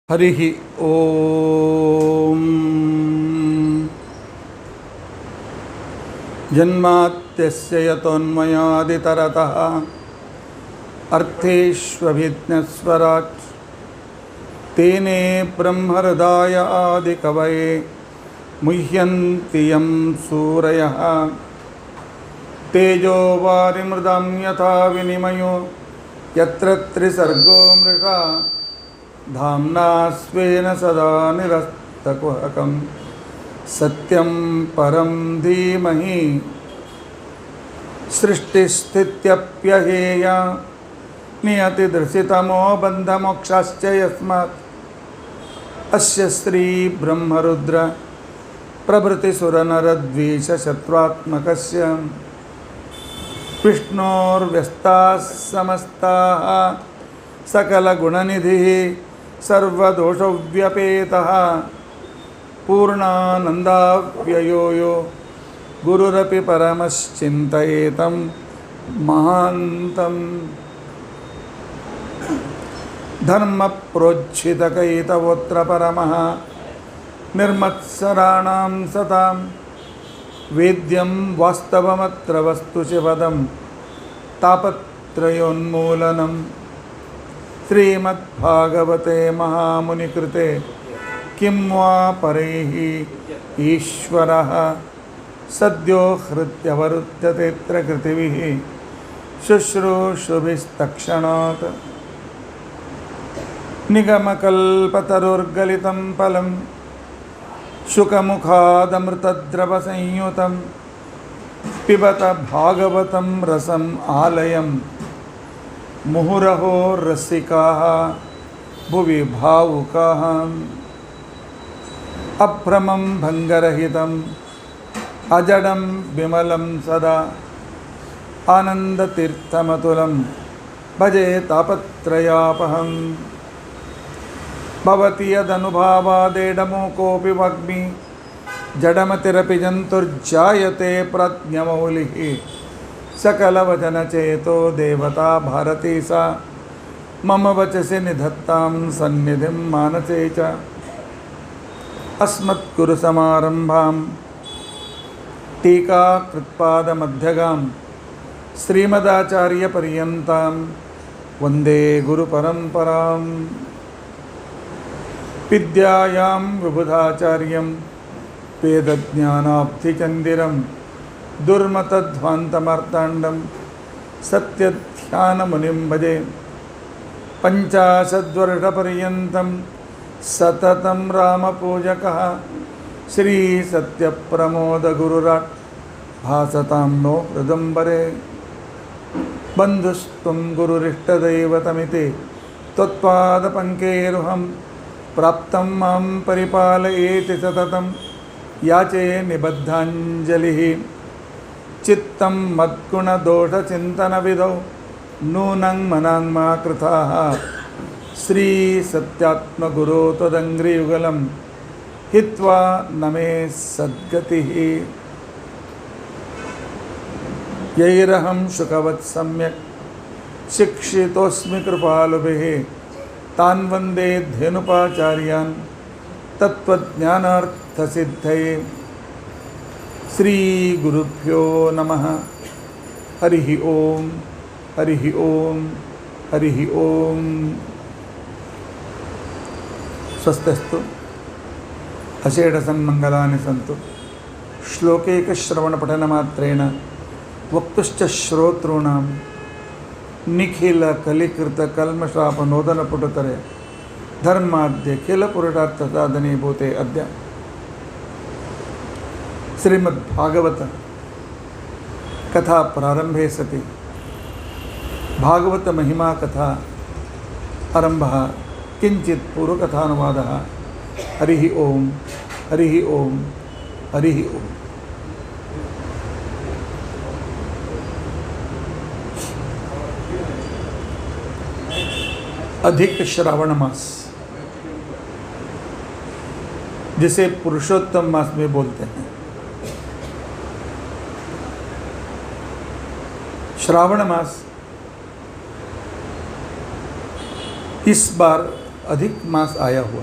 हरिः ओम। जन्माद्यस्य यतोन्मयादितरतः अर्थेष्वभिज्ञस्वराट् तेने ब्रह्महृदाय आदिकवये मुह्यन्ति यं सूरयः। तेजो वारिमृदां यथा विनिमयो यत्र त्रिसर्गो मृषा धाम्ना स्वेन सदा निरस्तकुहकं सत्यं परं धीमहि। सृष्टिस्थित्यप्यहेया नियतिदृशितमो बन्धमोक्षाश्च यस्मात् अस्य श्री ब्रह्मरुद्र प्रभृतिसुरनरद्वीषशत्रुत्मकस्य विष्णोर्व्यस्ताः समस्ताः सकलगुणनिधिः सर्वदोषव्यपेतः पूर्णानन्दाव्ययो यो गुरुरपि परमश्चिन्तयेतं महान्तम्। धर्मप्रोज्झितकैतवोऽत्र परमः निर्मत्सराणां सतां वेद्यं वास्तवमत्र वस्तु शिवदं तापत्रयोन्मूलनं। श्रीमद्भागवते महामुनिकृते किं वा परैः ईश्वरः सद्यो हृद्यवरुध्यतेऽत्र कृतिभिः शुश्रूषुभिस्तक्षणात्। निगमकल्पतरुर्गलितं फलं शुकमुखादमृतद्रवसंयुतं पिबत भागवतं रसम् आलयम्। मुहुरहो रसिकाः भुवि भावुकाः अभ्रमं भङ्गरहितम् अजडं विमलं सदा आनन्दतीर्थमतुलं भजे तापत्रयापहम्। भवति यदनुभावादेडमूकोऽपि वाग्मी जडमतिरपि जन्तुर्जायते प्रज्ञमौलिः। सकलवचनचेतो देवता भारती सा मम वचसि निधत्तां सन्निधिं मानसे च। अस्मद्गुरुसमारम्भां टीकाकृत्पादमध्यगां श्रीमदाचार्यपर्यन्तां वन्दे गुरुपरम्परां। विद्यायां विबुधाचार्यं वेदज्ञानाब्धिचन्दिरं दुर्मतध्वान्तमार्ताण्डं सत्यध्यानमुनिं भजे। पञ्चाशद्वर्षपर्यन्तं सततं रामपूजकः श्रीसत्यप्रमोदगुरुराट् भासतां नो हृदम्बरे। बन्धुस्त्वं गुरुरिष्टदैवतमिति त्वत्पादपङ्केरुहं प्राप्तं मां परिपालयेति सततं याचे निबद्धाञ्जलिः। चित्तं मद्गुणदोषचिन्तनविधौ नूनं मनाङ्मा कृताः श्रीसत्यात्मगुरो त्वदङ्घ्रियुगलं हित्वा न मे सद्गतिः। यैरहं शुकवत् सम्यक् शिक्षितोऽस्मि कृपालुभिः तान् वन्दे धेनुपाचार्यान् तत्त्वज्ञानार्थसिद्धये। श्रीगुरुभ्यो नमः। हरिः ओम हरिः ओम हरिः ओम। स्वस्तिस्तु अषेढसन्मङ्गलानि सन्तु। श्लोकैकश्रवणपठनमात्रेण वक्तुश्च श्रोतॄणां निखिलकलिकृतकल्मषापनोदनपुटतरे धर्माद्यखिलपुरुषार्थसाधने भूते अद्य श्रीमद्भागवत कथा प्रारंभे सति भागवत महिमा कथा आरंभः किंचित पूर्वकथानुवादः। हरिः ओम हरिः ओम हरिः ओम। अधिक श्रावण मास जिसे पुरुषोत्तम मास में बोलते हैं, श्रावण मास इस बार अधिक मास आया हुआ।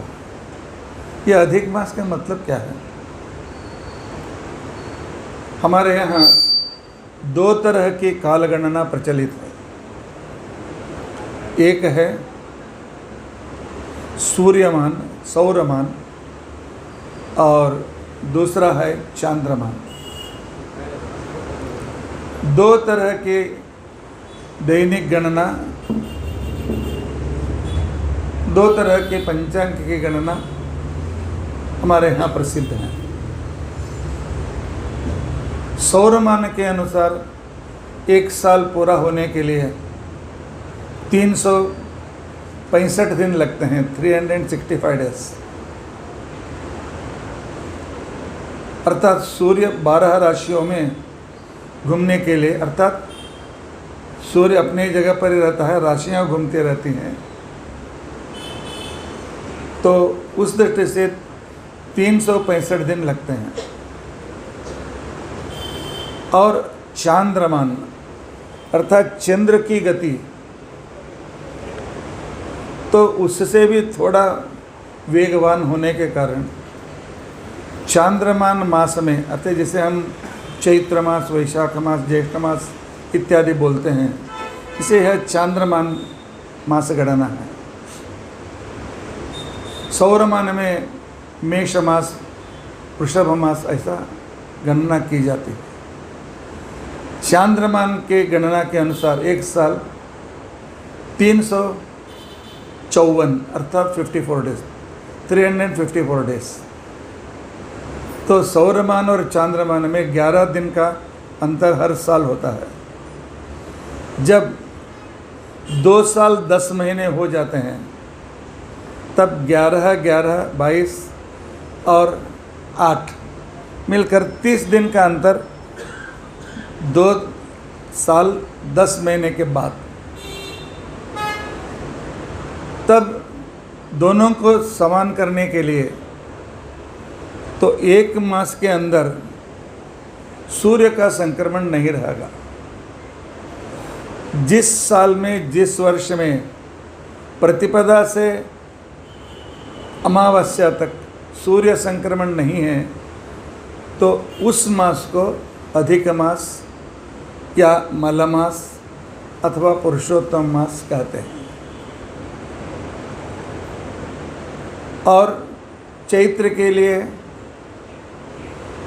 यह अधिक मास का मतलब क्या है? हमारे यहाँ दो तरह की कालगणना प्रचलित है। एक है सूर्यमान, सौरमान, और दूसरा है चांद्रमान। दो तरह के दैनिक गणना, दो तरह के पंचांग की गणना हमारे यहाँ प्रसिद्ध है। सौरमान के अनुसार एक साल पूरा होने के लिए 365 दिन लगते हैं, 365 डेज। अर्थात सूर्य 12 राशियों में घूमने के लिए, अर्थात सूर्य अपनी जगह पर ही रहता है, राशियाँ घूमती रहती हैं, तो उस दृष्टि से 365 दिन लगते हैं। और चांद्रमान अर्थात चंद्र की गति, तो उससे भी थोड़ा वेगवान होने के कारण चांद्रमान मास में, अतः जिसे हम चैत्र मास, वैशाख मास, ज्येष्ठ मास इत्यादि बोलते हैं, इसे यह चांद्रमान मास गणना है। सौरमान में मेष मास, वृषभ मास ऐसा गणना की जाती है। चांद्रमान के गणना के अनुसार एक साल 354 अर्थात 54 डेज, 354 डेज। तो सौरमान और चांद्रमान में 11 दिन का अंतर हर साल होता है। जब 2 साल 10 महीने हो जाते हैं, तब 11, 11, 22 और 8 मिलकर 30 दिन का अंतर 2 साल 10 महीने के बाद, तब दोनों को समान करने के लिए तो एक मास के अंदर सूर्य का संक्रमण नहीं रहेगा। जिस साल में, जिस वर्ष में प्रतिपदा से अमावस्या तक सूर्य संक्रमण नहीं है, तो उस मास को अधिक मास या मलमास अथवा पुरुषोत्तम मास कहते हैं। और चैत्र के लिए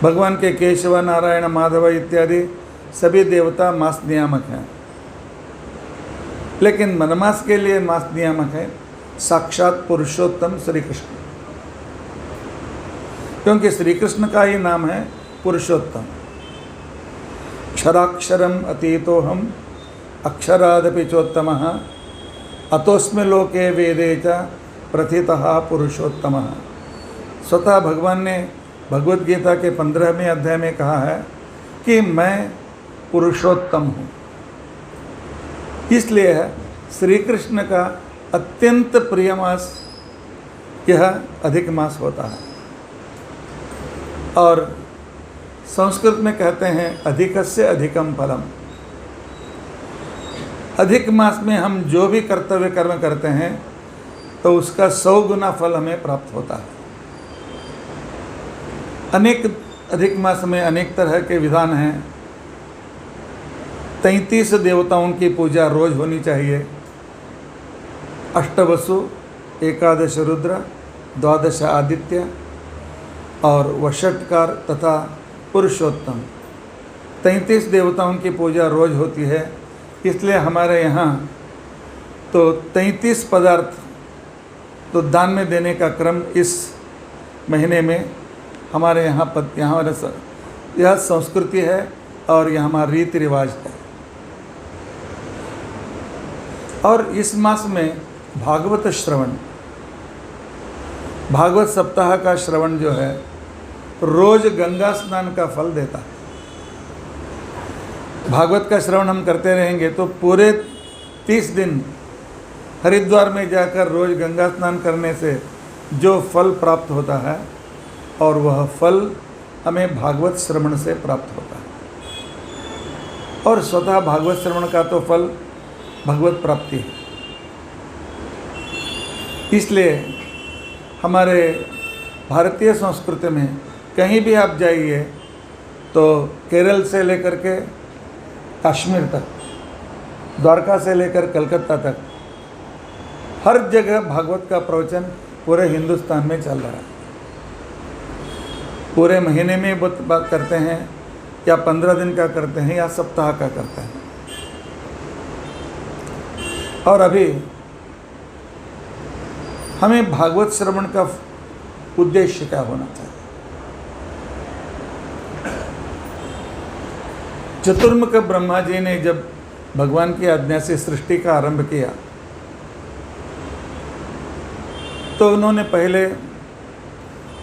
भगवान के केशव, नारायण, माधव इत्यादि सभी देवता मास नियामक हैं, लेकिन मनमास के लिए मास नियामक है साक्षात पुरुषोत्तम श्री कृष्ण, क्योंकि श्री कृष्ण का ही नाम है पुरुषोत्तम। क्षराक्षरम अतीतोहम अक्षरादपि चोत्तमः अतोस्मि लोके वेदे च प्रथितः पुरुषोत्तमः। स्वतः भगवान ने भगवद गीता के 15वें अध्याय में कहा है कि मैं पुरुषोत्तम हूँ। इसलिए श्री कृष्ण का अत्यंत प्रिय मास यह अधिक मास होता है। और संस्कृत में कहते हैं अधिकस्य अधिकम फलम। अधिक मास में हम जो भी कर्तव्य कर्म करते हैं तो उसका 100 गुना फल हमें प्राप्त होता है। अनेक अधिक मास में अनेक तरह के विधान हैं। 33 देवताओं की पूजा रोज होनी चाहिए। अष्टवसु, 11 रुद्र, 12 आदित्य और वषट्कार तथा पुरुषोत्तम 33 देवताओं की पूजा रोज होती है। इसलिए हमारे यहाँ तो 33 पदार्थ तो दान में देने का क्रम इस महीने में हमारे यहाँ यह संस्कृति है और यह हमारा रीति रिवाज है। और इस मास में भागवत श्रवण, भागवत सप्ताह का श्रवण जो है रोज गंगा स्नान का फल देता है। भागवत का श्रवण हम करते रहेंगे तो पूरे 30 दिन हरिद्वार में जाकर रोज गंगा स्नान करने से जो फल प्राप्त होता है, और वह फल हमें भागवत श्रवण से प्राप्त होता है। और स्वतः भागवत श्रवण का तो फल भगवत प्राप्ति है। इसलिए हमारे भारतीय संस्कृति में कहीं भी आप जाइए तो केरल से लेकर के कश्मीर तक, द्वारका से लेकर कलकत्ता तक, हर जगह भागवत का प्रवचन पूरे हिंदुस्तान में चल रहा है। पूरे महीने में बात करते हैं या 15 दिन का करते हैं या सप्ताह का करते हैं। और अभी हमें भागवत श्रवण का उद्देश्य क्या होना चाहिए? चतुर्मुख ब्रह्मा जी ने जब भगवान की आज्ञा से सृष्टि का आरंभ किया तो उन्होंने पहले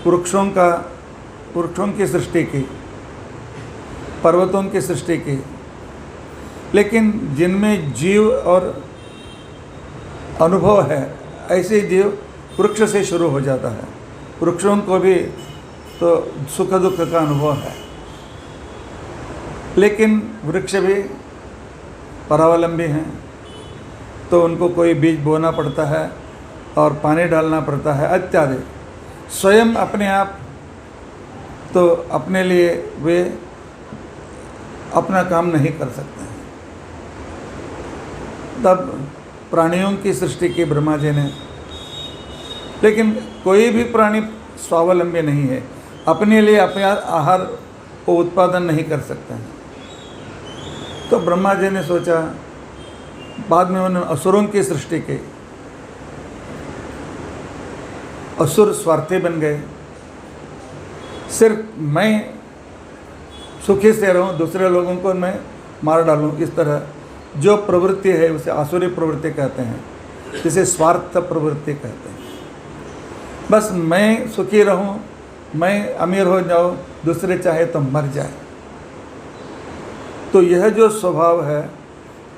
वृक्षों की सृष्टि की, पर्वतों की सृष्टि की, लेकिन जिनमें जीव और अनुभव है ऐसे जीव वृक्ष से शुरू हो जाता है। वृक्षों को भी तो सुख दुख का अनुभव है, लेकिन वृक्ष भी परावलंबी हैं, तो उनको कोई बीज बोना पड़ता है और पानी डालना पड़ता है इत्यादि। स्वयं अपने आप तो अपने लिए वे अपना काम नहीं कर सकते हैं। तब प्राणियों की सृष्टि की ब्रह्मा जी ने, लेकिन कोई भी प्राणी स्वावलंबी नहीं है, अपने लिए अपने आहार को उत्पादन नहीं कर सकते हैं। तो ब्रह्मा जी ने सोचा, बाद में उन्होंने असुरों की सृष्टि की। असुर स्वार्थी बन गए, सिर्फ मैं सुखी से रहूं, दूसरे लोगों को मैं मार डालूं, इस तरह जो प्रवृत्ति है उसे आसुरी प्रवृत्ति कहते हैं, जिसे स्वार्थ प्रवृत्ति कहते हैं। बस मैं सुखी रहूं, मैं अमीर हो जाऊं, दूसरे चाहे तो मर जाए। तो यह जो स्वभाव है,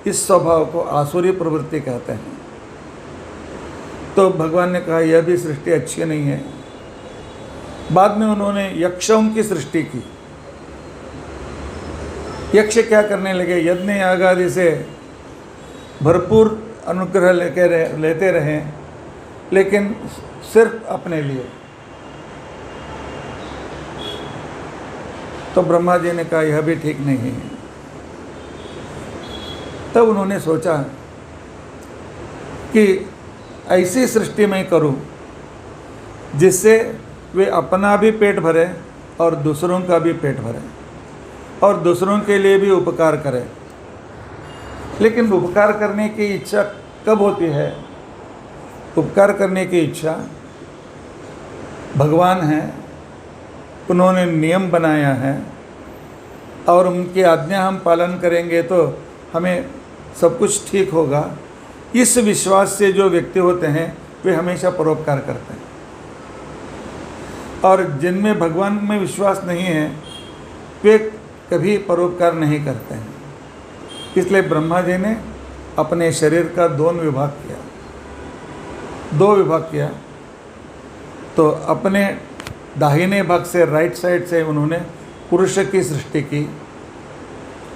इस स्वभाव को आसुरी प्रवृत्ति कहते हैं। तो भगवान ने कहा यह भी सृष्टि अच्छी नहीं है। बाद में उन्होंने यक्षों की सृष्टि की। यक्ष क्या करने लगे? यज्ञ याग आदि से भरपूर अनुग्रह लेते रहे, लेकिन सिर्फ अपने लिए। तो ब्रह्मा जी ने कहा यह भी ठीक नहीं है। तब उन्होंने सोचा कि ऐसी सृष्टि मैं करूं जिससे वे अपना भी पेट भरे और दूसरों का भी पेट भरे और दूसरों के लिए भी उपकार करें। लेकिन उपकार करने की इच्छा कब होती है? उपकार करने की इच्छा भगवान है, उन्होंने नियम बनाया है और उनकी आज्ञा हम पालन करेंगे तो हमें सब कुछ ठीक होगा। इस विश्वास से जो व्यक्ति होते हैं वे हमेशा परोपकार करते हैं, और जिनमें भगवान में विश्वास नहीं है वे कभी परोपकार नहीं करते हैं। इसलिए ब्रह्मा जी ने अपने शरीर का दो विभाग किया। तो अपने दाहिने भाग से, राइट साइड से उन्होंने पुरुष की सृष्टि की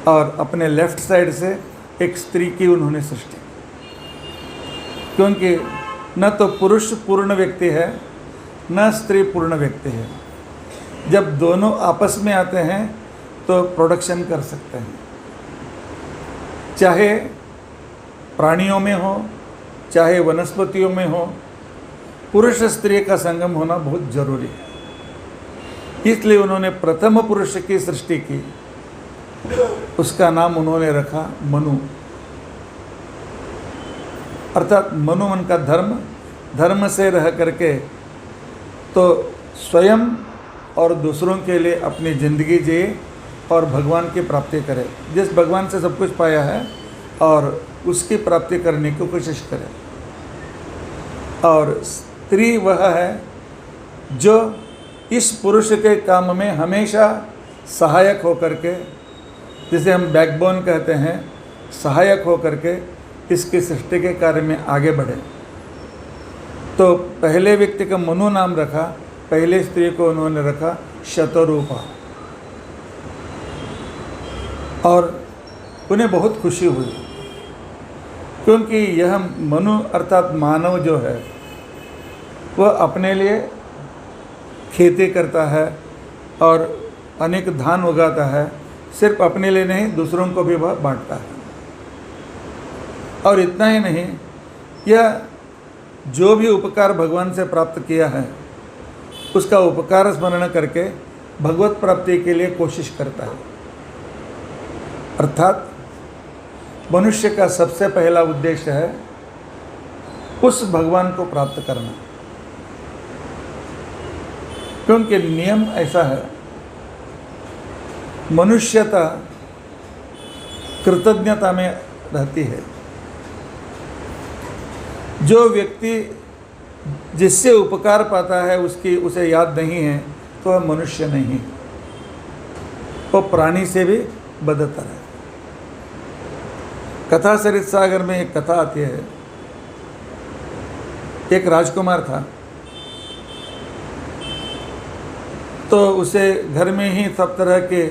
और अपने लेफ्ट साइड से एक स्त्री की उन्होंने सृष्टि की। क्योंकि न तो पुरुष पूर्ण व्यक्ति है न स्त्री पूर्ण व्यक्ति है। जब दोनों आपस में आते हैं तो प्रोडक्शन कर सकते हैं, चाहे प्राणियों में हो चाहे वनस्पतियों में हो। पुरुष स्त्री का संगम होना बहुत जरूरी है। इसलिए उन्होंने प्रथम पुरुष की सृष्टि की, उसका नाम उन्होंने रखा मनु, अर्थात मनु मन का धर्म से रह करके तो स्वयं और दूसरों के लिए अपनी ज़िंदगी जिए और भगवान की प्राप्ति करे। जिस भगवान से सब कुछ पाया है और उसकी प्राप्ति करने की कोशिश करे। और स्त्री वह है जो इस पुरुष के काम में हमेशा सहायक होकर के, जिसे हम बैकबोन कहते हैं, सहायक होकर के इसकी सृष्टि के कार्य में आगे बढ़े। तो पहले व्यक्ति का मनु नाम रखा, पहले स्त्री को उन्होंने रखा शतरूपा, और उन्हें बहुत खुशी हुई क्योंकि यह मनु अर्थात मानव जो है वह अपने लिए खेती करता है और अनेक धान उगाता है, सिर्फ अपने लिए नहीं दूसरों को भी वह बांटता है। और इतना ही नहीं, यह जो भी उपकार भगवान से प्राप्त किया है उसका उपकार स्मरण करके भगवत प्राप्ति के लिए कोशिश करता है। अर्थात मनुष्य का सबसे पहला उद्देश्य है उस भगवान को प्राप्त करना, क्योंकि नियम ऐसा है, मनुष्यता कृतज्ञता में रहती है। जो व्यक्ति जिससे उपकार पाता है उसे याद नहीं है तो वह मनुष्य नहीं है, वो प्राणी से भी बदतर है। कथा सरित सागर में एक कथा आती है। एक राजकुमार था, तो उसे घर में ही सब तरह के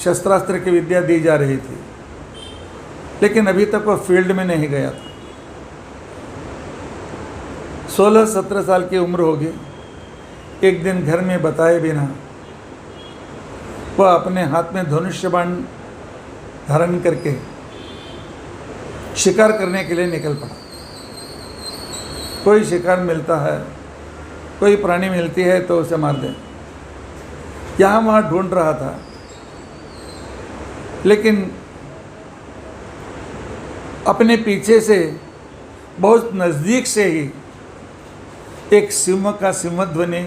शस्त्रास्त्र की विद्या दी जा रही थी, लेकिन अभी तक वह फील्ड में नहीं गया था। 16-17 साल की उम्र होगी। एक दिन घर में बताए बिना वह अपने हाथ में धनुष्य बाण धारण करके शिकार करने के लिए निकल पड़ा। कोई शिकार मिलता है, कोई प्राणी मिलती है तो उसे मार दे, यहाँ वहाँ ढूंढ रहा था। लेकिन अपने पीछे से बहुत नज़दीक से ही एक सिंह का सिंहध्वनि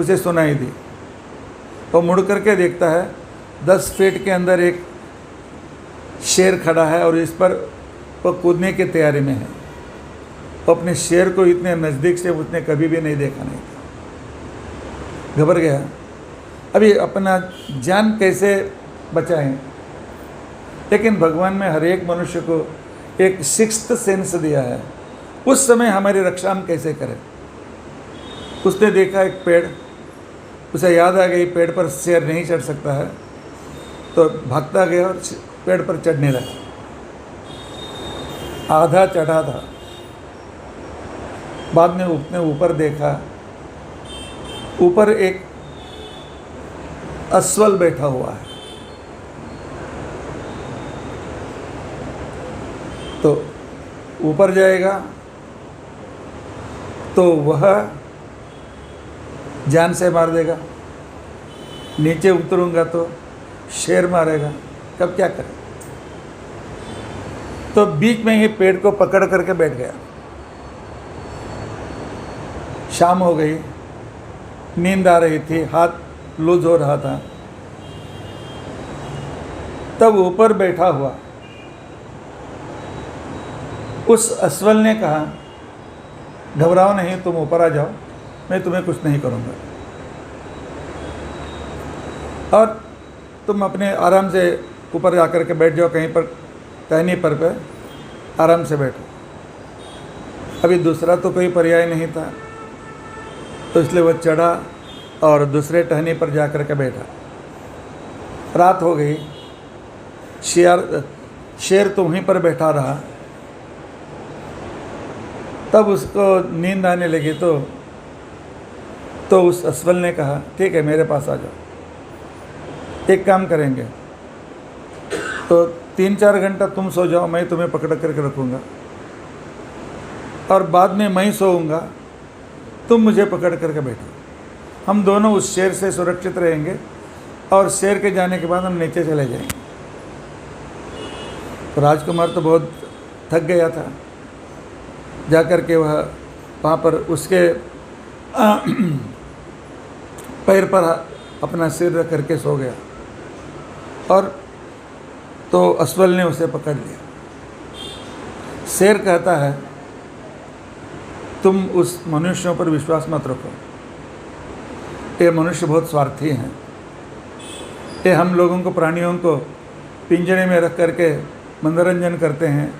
उसे सुनाई दी। वो मुड़ करके देखता है 10 फीट के अंदर एक शेर खड़ा है और इस पर वो कूदने की तैयारी में है। वो अपने शेर को इतने नज़दीक से उसने कभी भी नहीं देखा नहीं था। घबरा गया, अभी अपना जान कैसे बचाएं। लेकिन भगवान में हर एक मनुष्य को एक सिक्स्थ सेंस दिया है, उस समय हमारी रक्षा हम कैसे करें। उसने देखा एक पेड़, उसे याद आ गई पेड़ पर शेर नहीं चढ़ सकता है, तो भागता गया और पेड़ पर चढ़ने लगा। आधा चढ़ा था, बाद में उसने ऊपर देखा, ऊपर एक अस्वल बैठा हुआ है। तो ऊपर जाएगा तो वह जान से मार देगा, नीचे उतरूंगा तो शेर मारेगा, कब क्या करें। तो बीच में ही पेड़ को पकड़ करके बैठ गया। शाम हो गई, नींद आ रही थी, हाथ लूज हो रहा था। तब ऊपर बैठा हुआ उस अस्वल ने कहा, घबराओ नहीं, तुम ऊपर आ जाओ, मैं तुम्हें कुछ नहीं करूँगा और तुम अपने आराम से ऊपर जा कर के बैठ जाओ, कहीं पर टहनी पर आराम से बैठो। अभी दूसरा तो कोई पर्याय नहीं था, तो इसलिए वह चढ़ा और दूसरे टहनी पर जा कर के बैठा। रात हो गई, शेर तो वहीं पर बैठा रहा। तब उसको नींद आने लगी तो उस अस्वल ने कहा, ठीक है मेरे पास आ जाओ, एक काम करेंगे, तो 3-4 घंटा तुम सो जाओ, मैं तुम्हें पकड़ करके रखूँगा और बाद में मैं सोऊंगा, तुम मुझे पकड़ करके बैठो। हम दोनों उस शेर से सुरक्षित रहेंगे और शेर के जाने के बाद हम नीचे चले जाएंगे। तो राजकुमार तो बहुत थक गया था, जा कर के वह वहाँ पर उसके पैर पर अपना सिर रख करके सो गया और तो अस्वल ने उसे पकड़ लिया। शेर कहता है, तुम उस मनुष्यों पर विश्वास मत रखो, ये मनुष्य बहुत स्वार्थी हैं, ये हम लोगों को, प्राणियों को पिंजरे में रख करके मनोरंजन करते हैं,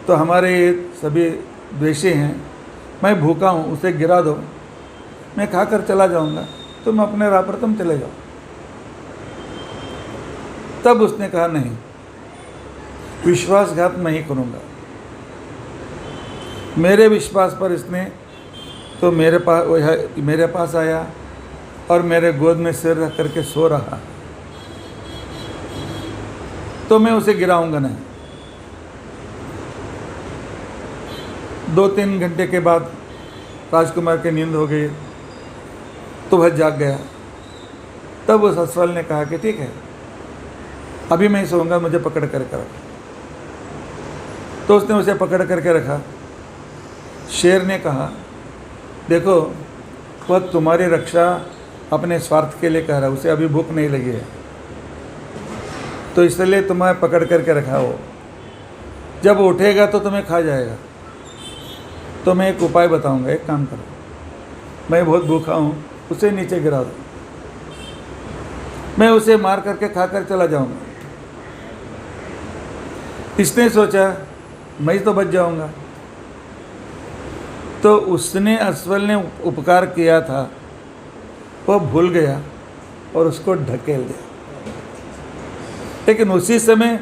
तो हमारे ये सभी द्वेषी हैं। मैं भूखा हूँ, उसे गिरा दो, मैं खाकर चला जाऊँगा, तुम अपने राह पर तुम चले जाओ। तब उसने कहा, नहीं, विश्वासघात मैं ही करूँगा। मेरे विश्वास पर इसने तो मेरे पास आया और मेरे गोद में सिर रख करके सो रहा, तो मैं उसे गिराऊंगा नहीं। 2-3 घंटे के बाद राजकुमार की नींद हो गई तो वह जाग गया। तब उस असफल ने कहा कि ठीक है, अभी मैं ही सोऊंगा, मुझे पकड़ करके रख। तो उसने उसे पकड़ करके रखा। शेर ने कहा, देखो वह तुम्हारी रक्षा अपने स्वार्थ के लिए कह रहा है, उसे अभी भूख नहीं लगी है, तो इसलिए तुम्हें पकड़ करके रखा हो, जब उठेगा तो तुम्हें खा जाएगा। तो मैं एक उपाय बताऊंगा, एक काम करो, मैं बहुत भूखा हूँ, उसे नीचे गिरा दो, मैं उसे मार करके खा कर चला जाऊंगा। इसने सोचा मैं तो बच जाऊंगा, तो उसने असफल ने उपकार किया था वह भूल गया और उसको ढकेल दिया। लेकिन उसी समय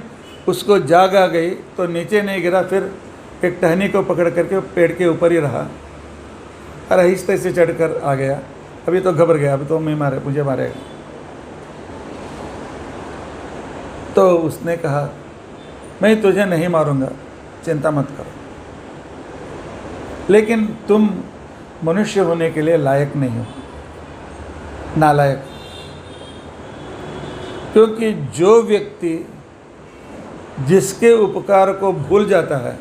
उसको जाग आ गई तो नीचे नहीं गिरा, फिर एक टहनी को पकड़ करके पेड़ के ऊपर ही रहा और आहिस्ते से चढ़कर आ गया। अभी तो घबरा गया, अभी तो मुझे मारेगा। तो उसने कहा, मैं तुझे नहीं मारूंगा, चिंता मत करो, लेकिन तुम मनुष्य होने के लिए लायक नहीं हो, नालायक। क्योंकि जो व्यक्ति जिसके उपकार को भूल जाता है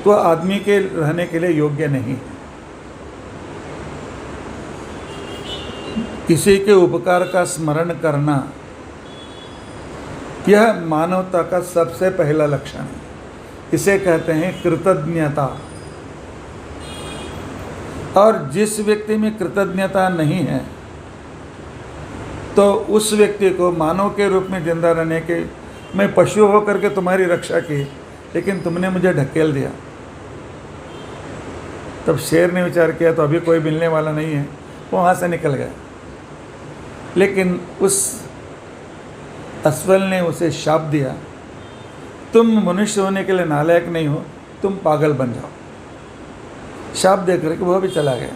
तो आदमी के रहने के लिए योग्य नहीं। किसी के उपकार का स्मरण करना यह मानवता का सबसे पहला लक्षण है। इसे कहते हैं कृतज्ञता। और जिस व्यक्ति में कृतज्ञता नहीं है तो उस व्यक्ति को मानव के रूप में जिंदा रहने के, मैं पशु होकर के तुम्हारी रक्षा की लेकिन तुमने मुझे ढकेल दिया। तब शेर ने विचार किया तो अभी कोई मिलने वाला नहीं है, वो वहाँ से निकल गया। लेकिन उस असफल ने उसे शाप दिया, तुम मनुष्य होने के लिए नालायक नहीं हो, तुम पागल बन जाओ। शाप दे करके वह भी चला गया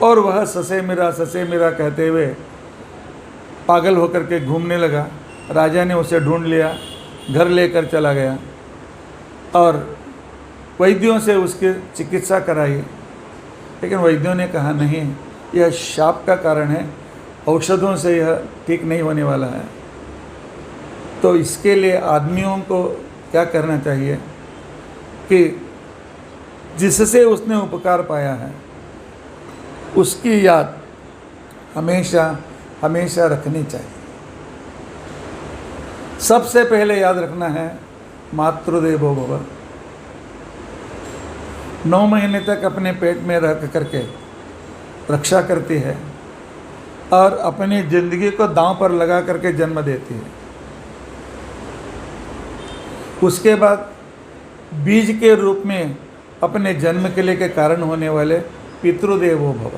और वह ससे मेरा कहते हुए पागल होकर के घूमने लगा। राजा ने उसे ढूंढ लिया, घर लेकर चला गया और वैद्यों से उसकी चिकित्सा कराई। लेकिन वैद्यों ने कहा नहीं, यह शाप का कारण है, औषधों से यह ठीक नहीं होने वाला है। तो इसके लिए आदमियों को क्या करना चाहिए कि जिससे उसने उपकार पाया है उसकी याद हमेशा हमेशा रखनी चाहिए। सबसे पहले याद रखना है मातृदेवो भव। 9 महीने तक अपने पेट में रह करके रक्षा करती है और अपनी जिंदगी को दांव पर लगा करके जन्म देती है। उसके बाद बीज के रूप में अपने जन्म के लिए के कारण होने वाले पितृदेवो भव।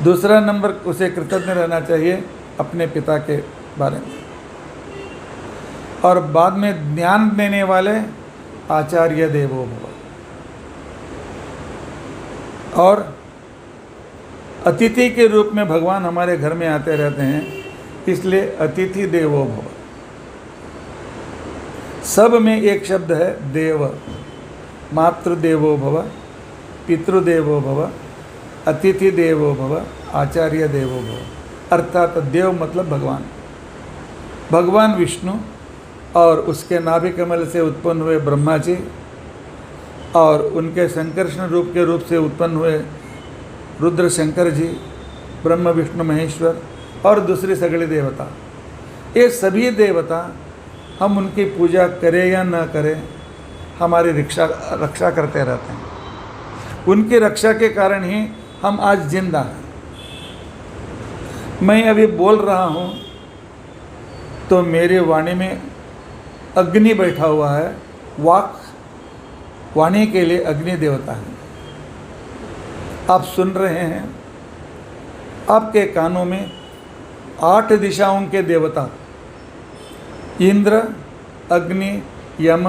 दूसरा नंबर उसे कृतज्ञ रहना चाहिए अपने पिता के बारे में। और बाद में ज्ञान देने वाले आचार्य देवो भव। और अतिथि के रूप में भगवान हमारे घर में आते रहते हैं, इसलिए अतिथि देवो भव। सब में एक शब्द है देव। मातृदेवो भव, पितृदेवो भव, अतिथि देवो भव, आचार्य देवो भव। अर्थात देव मतलब भगवान। भगवान विष्णु और उसके नाभि कमल से उत्पन्न हुए ब्रह्मा जी और उनके संकर्षण रूप के रूप से उत्पन्न हुए रुद्र शंकर जी, ब्रह्म विष्णु महेश्वर और दूसरी सगली देवता, ये सभी देवता हम उनकी पूजा करें या न करें हमारी रक्षा करते रहते हैं। उनकी रक्षा के कारण ही हम आज जिंदा हैं। मैं अभी बोल रहा हूँ तो मेरी वाणी में अग्नि बैठा हुआ है। वाणी के लिए अग्नि देवता है। आप सुन रहे हैं, आपके कानों में 8 दिशाओं के देवता इंद्र, अग्नि, यम,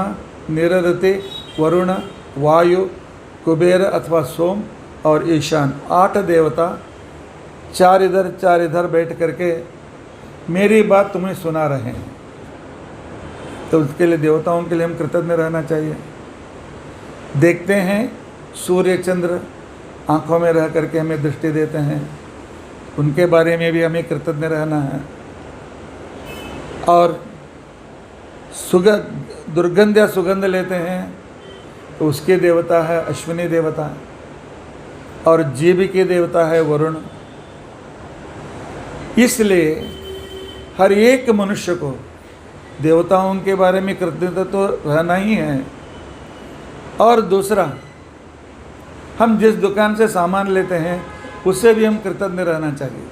निरृति, वरुण, वायु, कुबेर अथवा सोम और ईशान, 8 देवता 4 इधर बैठ करके मेरी बात तुम्हें सुना रहे हैं। तो उसके लिए देवताओं के लिए हम कृतज्ञ रहना चाहिए। देखते हैं सूर्य चंद्र आँखों में रह करके हमें दृष्टि देते हैं, उनके बारे में भी हमें कृतज्ञ रहना है। और दुर्गंध या सुगंध लेते हैं तो उसके देवता है अश्विनी देवता, और जीव के देवता है वरुण। इसलिए हर एक मनुष्य को देवताओं के बारे में कृतज्ञता तो रहना ही है। और दूसरा, हम जिस दुकान से सामान लेते हैं उससे भी हम कृतज्ञ रहना चाहिए,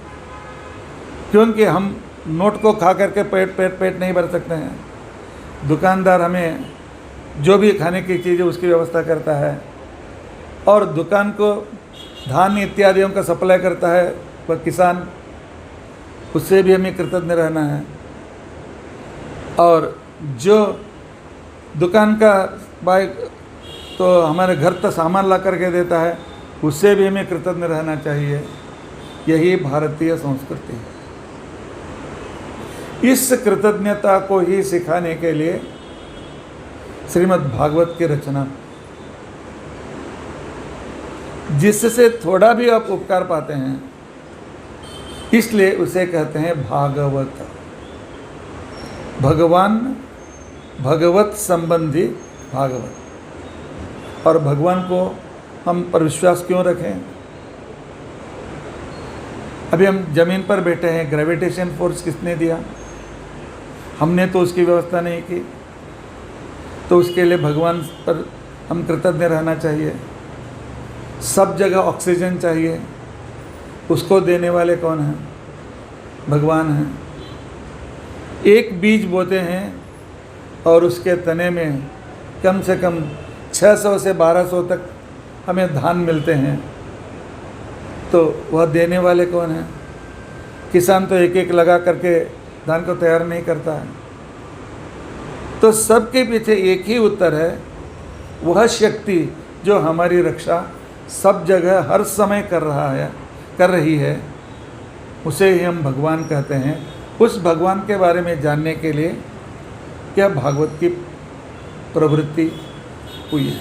क्योंकि हम नोट को खा करके पेट नहीं भर सकते हैं। दुकानदार हमें जो भी खाने की चीज़ है उसकी व्यवस्था करता है, और दुकान को धान इत्यादियों का सप्लाई करता है वह किसान, उससे भी हमें कृतज्ञ रहना है। और जो दुकान का भाई तो हमारे घर तक सामान ला करके देता है, उससे भी हमें कृतज्ञ रहना चाहिए। यही भारतीय संस्कृति है। इस कृतज्ञता को ही सिखाने के लिए श्रीमद् भागवत की रचना, जिससे थोड़ा भी आप उपकार पाते हैं, इसलिए उसे कहते हैं भागवत। भगवत संबंधी भागवत। और भगवान को हम पर विश्वास क्यों रखें? अभी हम जमीन पर बैठे हैं, ग्रेविटेशन फोर्स किसने दिया? हमने तो उसकी व्यवस्था नहीं की। तो उसके लिए भगवान पर हम कृतज्ञ रहना चाहिए। सब जगह ऑक्सीजन चाहिए, उसको देने वाले कौन हैं? भगवान हैं। एक बीज बोते हैं और उसके तने में कम से कम 600 से 1200 तक हमें धान मिलते हैं, तो वह देने वाले कौन हैं? किसान तो एक एक लगा करके धान को तैयार नहीं करता है। तो सबके पीछे एक ही उत्तर है, वह शक्ति जो हमारी रक्षा सब जगह हर समय कर रही है, उसे ही हम भगवान कहते हैं। उस भगवान के बारे में जानने के लिए क्या भागवत की प्रवृत्ति हुई है,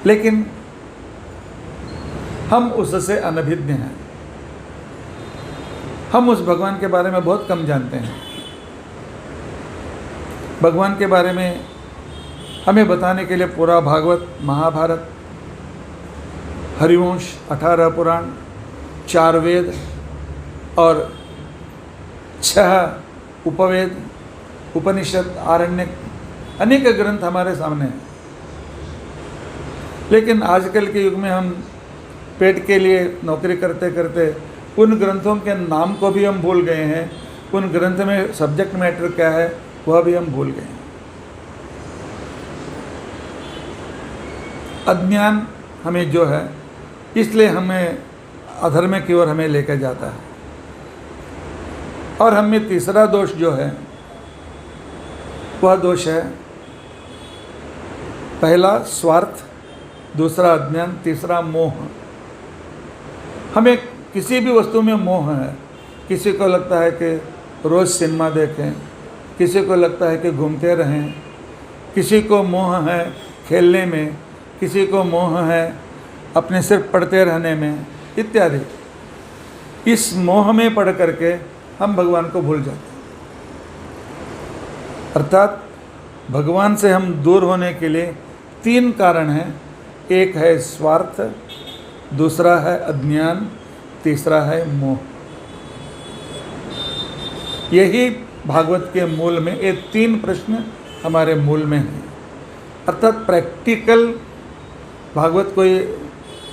लेकिन हम उससे अनभिज्ञ हैं। हम उस भगवान के बारे में बहुत कम जानते हैं। भगवान के बारे में हमें बताने के लिए पूरा भागवत, महाभारत, हरिवंश, 18 पुराण, 4 वेद और 6 उपवेद, उपनिषद, आरण्यक, अनेक ग्रंथ हमारे सामने हैं। लेकिन आजकल के युग में हम पेट के लिए नौकरी करते करते उन ग्रंथों के नाम को भी हम भूल गए हैं। उन ग्रंथ में सब्जेक्ट मैटर क्या है वह भी हम भूल गए हैं। अज्ञान हमें जो है, इसलिए हमें अधर्म की ओर हमें लेकर जाता है। और हमें तीसरा दोष जो है वह दोष है, पहला स्वार्थ, दूसरा अज्ञान, तीसरा मोह। हमें किसी भी वस्तु में मोह है। किसी को लगता है कि रोज़ सिनेमा देखें, किसी को लगता है कि घूमते रहें, किसी को मोह है खेलने में, किसी को मोह है अपने सिर्फ पढ़ते रहने में, इत्यादि। इस मोह में पढ़ करके हम भगवान को भूल जाते हैं। अर्थात भगवान से हम दूर होने के लिए 3 कारण हैं। एक है स्वार्थ, दूसरा है अज्ञान, तीसरा है मोह। यही भागवत के मूल में, ये 3 प्रश्न हमारे मूल में हैं। अर्थात प्रैक्टिकल भागवत कोई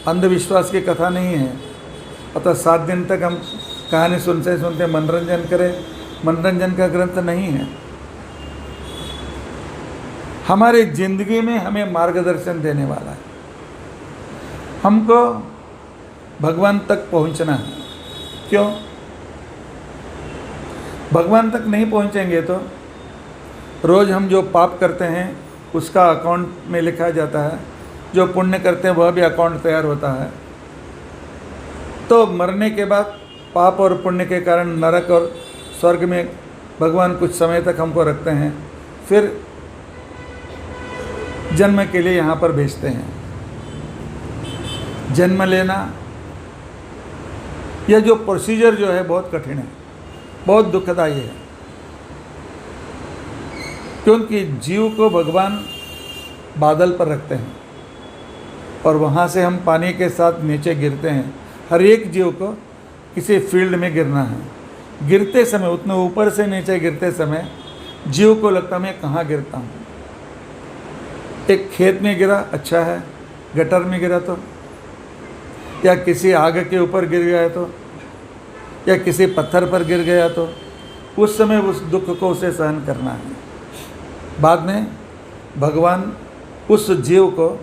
अंधविश्वास की कथा नहीं है। अतः 7 दिन तक हम कहानी सुनते सुनते मनोरंजन करें, मनोरंजन का ग्रंथ नहीं है। हमारी जिंदगी में हमें मार्गदर्शन देने वाला है। हमको भगवान तक पहुंचना है। क्यों? भगवान तक नहीं पहुंचेंगे तो रोज़ हम जो पाप करते हैं उसका अकाउंट में लिखा जाता है, जो पुण्य करते हैं वह भी अकाउंट तैयार होता है। तो मरने के बाद पाप और पुण्य के कारण नरक और स्वर्ग में भगवान कुछ समय तक हमको रखते हैं, फिर जन्म के लिए यहाँ पर भेजते हैं। जन्म लेना यह जो प्रोसीजर जो है बहुत कठिन है, बहुत दुखदायी है, क्योंकि जीव को भगवान बादल पर रखते हैं और वहाँ से हम पानी के साथ नीचे गिरते हैं। हर एक जीव को किसी फील्ड में गिरना है। गिरते समय, उतने ऊपर से नीचे गिरते समय जीव को लगता मैं कहाँ गिरता हूँ। एक खेत में गिरा अच्छा है, गटर में गिरा तो, या किसी आग के ऊपर गिर गया तो, या किसी पत्थर पर गिर गया तो, उस समय उस दुख को उसे सहन करना है। बाद में भगवान उस जीव को,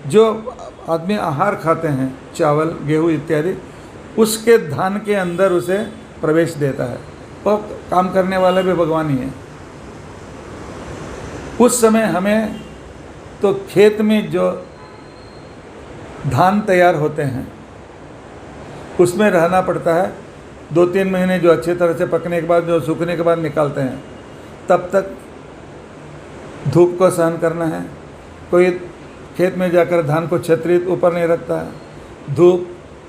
जो आदमी आहार खाते हैं चावल गेहूँ इत्यादि, उसके धान के अंदर उसे प्रवेश देता है। और काम करने वाला भी भगवान ही है। उस समय हमें तो खेत में जो धान तैयार होते हैं उसमें रहना पड़ता है। 2-3 महीने जो अच्छे तरह से पकने के बाद, जो सूखने के बाद निकालते हैं, तब तक धूप को सहन करना है। कोई खेत में जाकर धान को छतरी ऊपर नहीं रखता है। धूप,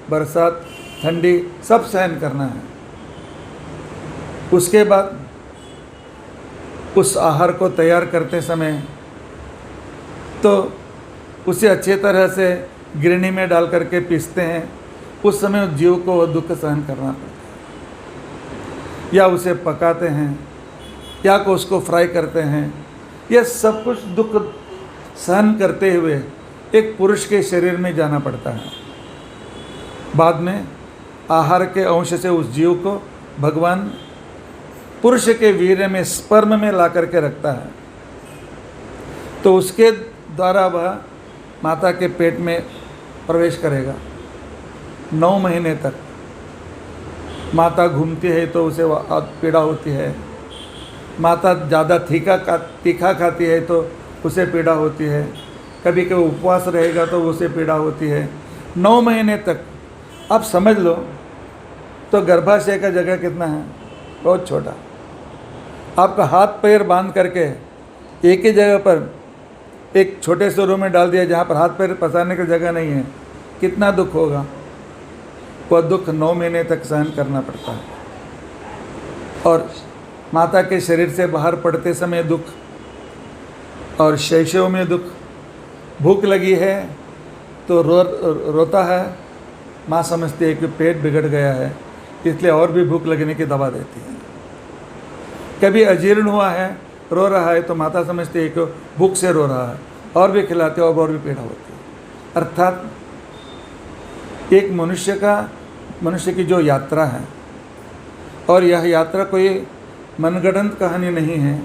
बरसात, ठंडी सब सहन करना है। उसके बाद उस आहार को तैयार करते समय तो उसे अच्छे तरह से गिरनी में डाल करके पीसते हैं। उस समय उस जीव को वह दुख सहन करना पड़ता है। या उसे पकाते हैं, या को उसको फ्राई करते हैं। यह सब कुछ दुख सहन करते हुए एक पुरुष के शरीर में जाना पड़ता है। बाद में आहार के अंश से उस जीव को भगवान पुरुष के वीर्य में, स्पर्म में ला करके रखता है। तो उसके द्वारा वह माता के पेट में प्रवेश करेगा। 9 महीने तक माता घूमती है तो उसे पीड़ा होती है। माता ज़्यादा तीखा खाती है तो उसे पीड़ा होती है। कभी कभी उपवास रहेगा तो उसे पीड़ा होती है। 9 महीने तक आप समझ लो तो गर्भाशय का जगह कितना है, बहुत छोटा। आपका हाथ पैर बांध करके एक ही जगह पर एक छोटे से रूम में डाल दिया जहाँ पर हाथ पैर पसारने की जगह नहीं है, कितना दुख होगा। वह दुख 9 महीने तक सहन करना पड़ता है। और माता के शरीर से बाहर पड़ते समय दुख, और शैशव में दुख। भूख लगी है तो रोता है। माँ समझती है कि पेट बिगड़ गया है, इसलिए और भी भूख लगने की दवा देती है। कभी अजीर्ण हुआ है, रो रहा है, तो माता समझती है कि भूख से रो रहा है, और भी खिलाते और भी पीड़ा होती है। अर्थात एक मनुष्य की जो यात्रा है, और यह यात्रा कोई मनगढ़ंत कहानी नहीं है,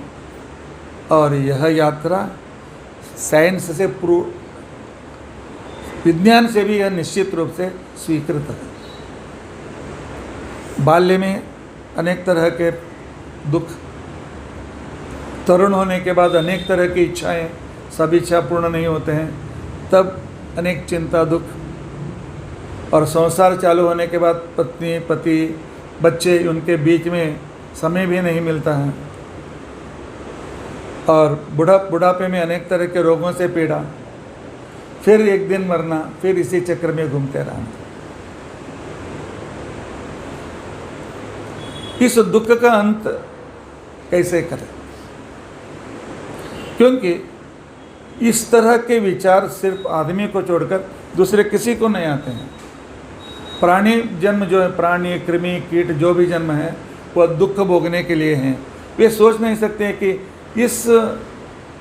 और यह यात्रा साइंस से विज्ञान से भी यह निश्चित रूप से स्वीकृत है। बाल्य में अनेक तरह के दुख, तरुण होने के बाद अनेक तरह की इच्छाएं, सब इच्छा पूर्ण नहीं होते हैं, तब अनेक चिंता दुख, और संसार चालू होने के बाद पत्नी पति बच्चे, उनके बीच में समय भी नहीं मिलता है, और बुढ़ापे में अनेक तरह के रोगों से पीड़ा, फिर एक दिन मरना, फिर इसी चक्र में घूमते रहना। इस दुख का अंत कैसे करें? क्योंकि इस तरह के विचार सिर्फ आदमी को छोड़कर दूसरे किसी को नहीं आते हैं। प्राणी जन्म जो है, प्राणी कृमि कीट जो भी जन्म है, वह दुख भोगने के लिए हैं। वे सोच नहीं सकते कि इस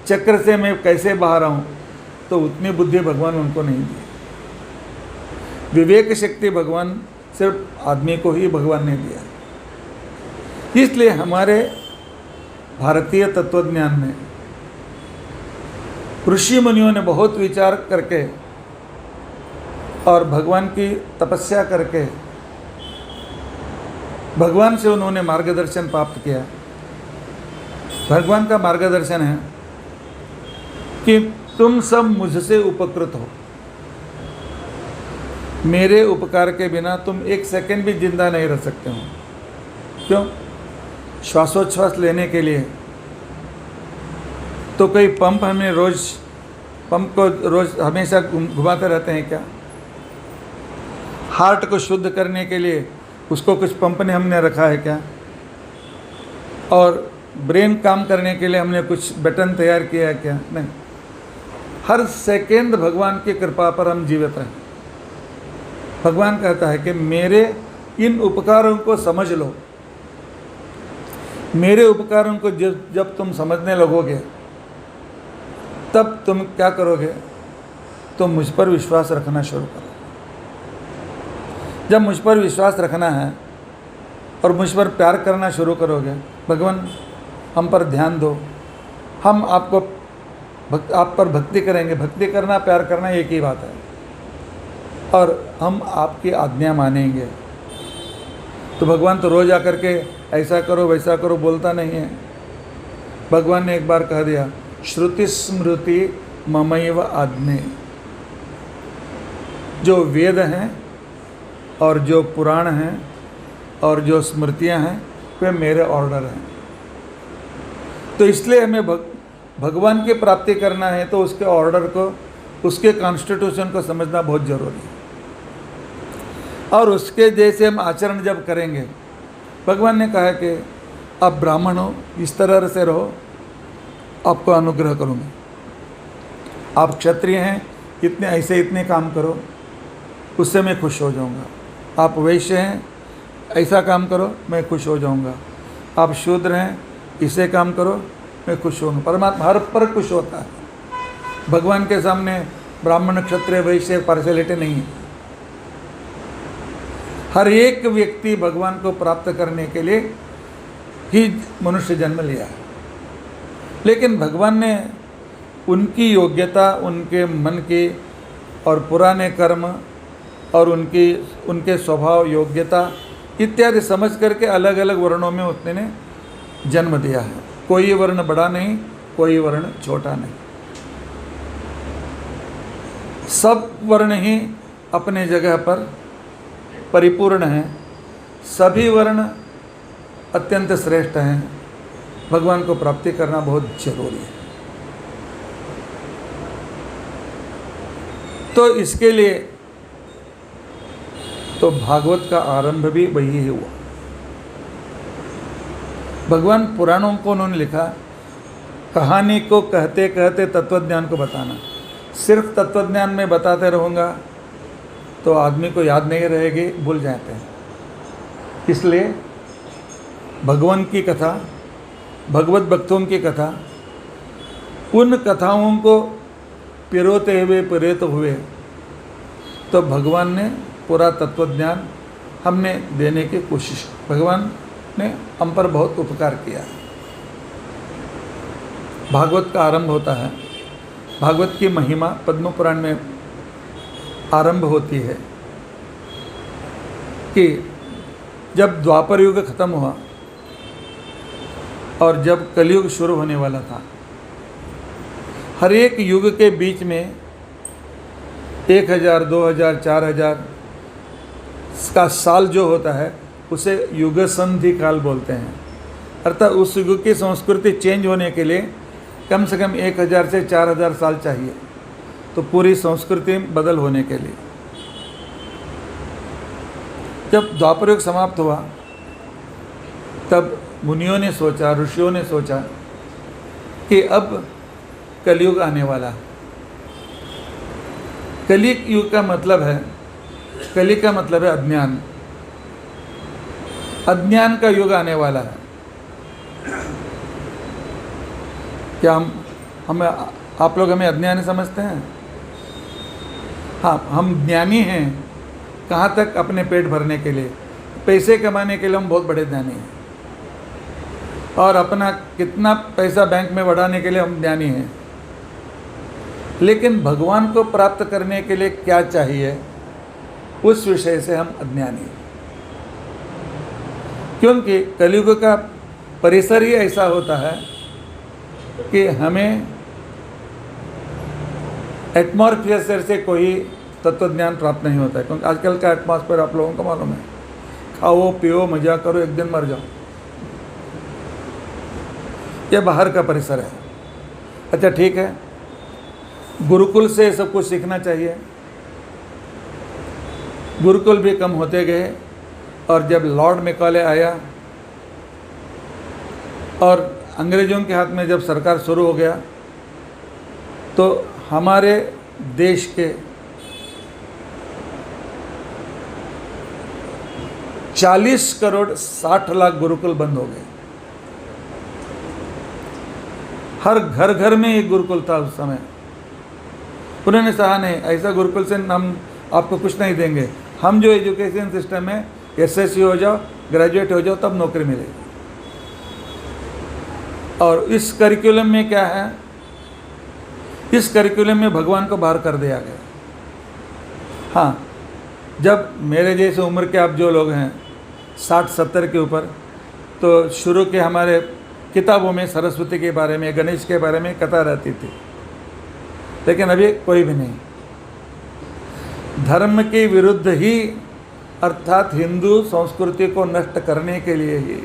चक्र से मैं कैसे बाहर आऊँ, तो उतनी बुद्धि भगवान उनको नहीं दी। विवेक शक्ति भगवान सिर्फ आदमी को ही भगवान ने दिया। इसलिए हमारे भारतीय तत्वज्ञान में ऋषि मुनियों ने बहुत विचार करके और भगवान की तपस्या करके भगवान से उन्होंने मार्गदर्शन प्राप्त किया। भगवान का मार्गदर्शन है कि तुम सब मुझसे उपकृत हो। मेरे उपकार के बिना तुम एक सेकंड भी जिंदा नहीं रह सकते हो। क्यों? श्वासोच्छ्वास लेने के लिए तो कोई पंप को रोज हमेशा घुमाते रहते हैं क्या? हार्ट को शुद्ध करने के लिए उसको कुछ पंप ने हमने रखा है क्या? और ब्रेन काम करने के लिए हमने कुछ बटन तैयार किया है क्या? नहीं। हर सेकेंड भगवान की कृपा पर हम जीवित हैं। भगवान कहता है कि मेरे इन उपकारों को समझ लो। मेरे उपकारों को जब तुम समझने लगोगे तब तुम क्या करोगे? तो मुझ पर विश्वास रखना शुरू करो। जब मुझ पर विश्वास रखना है और मुझ पर प्यार करना शुरू करोगे, भगवान हम पर ध्यान दो, हम आप पर भक्ति करेंगे। भक्ति करना, प्यार करना एक ही बात है। और हम आपकी आज्ञा मानेंगे। तो भगवान तो रोज आकर के ऐसा करो वैसा करो बोलता नहीं है। भगवान ने एक बार कह दिया, श्रुति स्मृति ममैव आज्ञे। जो वेद हैं और जो पुराण हैं और जो स्मृतियां हैं वे मेरे ऑर्डर हैं। तो इसलिए हमें भगवान की प्राप्ति करना है तो उसके ऑर्डर को, उसके कॉन्स्टिट्यूशन को समझना बहुत ज़रूरी है। और उसके जैसे हम आचरण जब करेंगे, भगवान ने कहा कि आप ब्राह्मण हो, इस तरह से रहो, आपको अनुग्रह करूँगा। आप क्षत्रिय हैं, इतने काम करो, उससे मैं खुश हो जाऊँगा। आप वैश्य हैं, ऐसा काम करो, मैं खुश हो जाऊँगा। आप शूद्र हैं, इसे काम करो, मैं खुश होऊंगा। परमात्मा हर पर खुश होता है। भगवान के सामने ब्राह्मण क्षत्रिय वैश्य पार्शलिटी नहीं है। हर एक व्यक्ति भगवान को प्राप्त करने के लिए ही मनुष्य जन्म लिया है। लेकिन भगवान ने उनकी योग्यता, उनके मन की और पुराने कर्म और उनके स्वभाव, योग्यता इत्यादि समझ करके अलग अलग वर्णों में उसने जन्म दिया है। कोई वर्ण बड़ा नहीं, कोई वर्ण छोटा नहीं। सब वर्ण ही अपने जगह पर परिपूर्ण हैं। सभी वर्ण अत्यंत श्रेष्ठ हैं। भगवान को प्राप्ति करना बहुत जरूरी है। तो इसके लिए तो भागवत का आरंभ भी वही हुआ। भगवान पुराणों को उन्होंने लिखा, कहानी को कहते कहते तत्वज्ञान को बताना। सिर्फ तत्वज्ञान में बताते रहूँगा तो आदमी को याद नहीं रहेगी, भूल जाते हैं। इसलिए भगवान की कथा, भगवत भक्तों की कथा, उन कथाओं को पिरोते हुए प्रेरित हुए तो भगवान ने पूरा तत्वज्ञान हमने देने की कोशिश। भगवान ने हम पर बहुत उपकार किया। भागवत का आरंभ होता है, भागवत की महिमा पद्म पुराण में आरंभ होती है कि जब द्वापर युग खत्म हुआ और जब कलयुग शुरू होने वाला था, हर एक युग के बीच में 1000, 2000, 4000 का साल जो होता है उसे युग संधि काल बोलते हैं। अर्थात उस युग की संस्कृति चेंज होने के लिए कम से कम 1000 से 4000 साल चाहिए, तो पूरी संस्कृति बदल होने के लिए। जब द्वापर युग समाप्त हुआ तब मुनियों ने सोचा, ऋषियों ने सोचा कि अब कलयुग आने वाला है। कलिक युग का मतलब है, कली का मतलब है अज्ञान। अज्ञान का युग आने वाला है। क्या आप लोग हमें अज्ञानी समझते हैं? हाँ, हम ज्ञानी हैं। कहाँ तक? अपने पेट भरने के लिए, पैसे कमाने के लिए हम बहुत बड़े ज्ञानी हैं, और अपना कितना पैसा बैंक में बढ़ाने के लिए हम ज्ञानी हैं। लेकिन भगवान को प्राप्त करने के लिए क्या चाहिए, उस विषय से हम अज्ञानी हैं। क्योंकि कलयुग का परिसर ही ऐसा होता है कि हमें एटमॉस्फेयर से कोई तत्वज्ञान प्राप्त नहीं होता है, क्योंकि आजकल का एटमॉस्फेयर आप लोगों को मालूम है, खाओ पियो मजा करो, एक दिन मर जाओ। यह बाहर का परिसर है। अच्छा ठीक है, गुरुकुल से सब कुछ सीखना चाहिए। गुरुकुल भी कम होते गए, और जब लॉर्ड मैकॉले आया और अंग्रेज़ों के हाथ में जब सरकार शुरू हो गया, तो हमारे देश के 40 करोड़ 60 लाख गुरुकुल बंद हो गए। हर घर घर में एक गुरुकुल था उस समय। उन्होंने कहा नहीं, ऐसा गुरुकुल से हम आपको कुछ नहीं देंगे, हम जो एजुकेशन सिस्टम है एसएससी हो जाओ, ग्रेजुएट हो जाओ, तब नौकरी मिलेगी। और इस करिकुलम में क्या है, इस करिकुलम में भगवान को बाहर कर दिया गया। हाँ, जब मेरे जैसे उम्र के आप जो लोग हैं 60-70 के ऊपर, तो शुरू के हमारे किताबों में सरस्वती के बारे में, गणेश के बारे में कथा रहती थी, लेकिन अभी कोई भी नहीं। धर्म के विरुद्ध ही, अर्थात हिंदू संस्कृति को नष्ट करने के लिए ही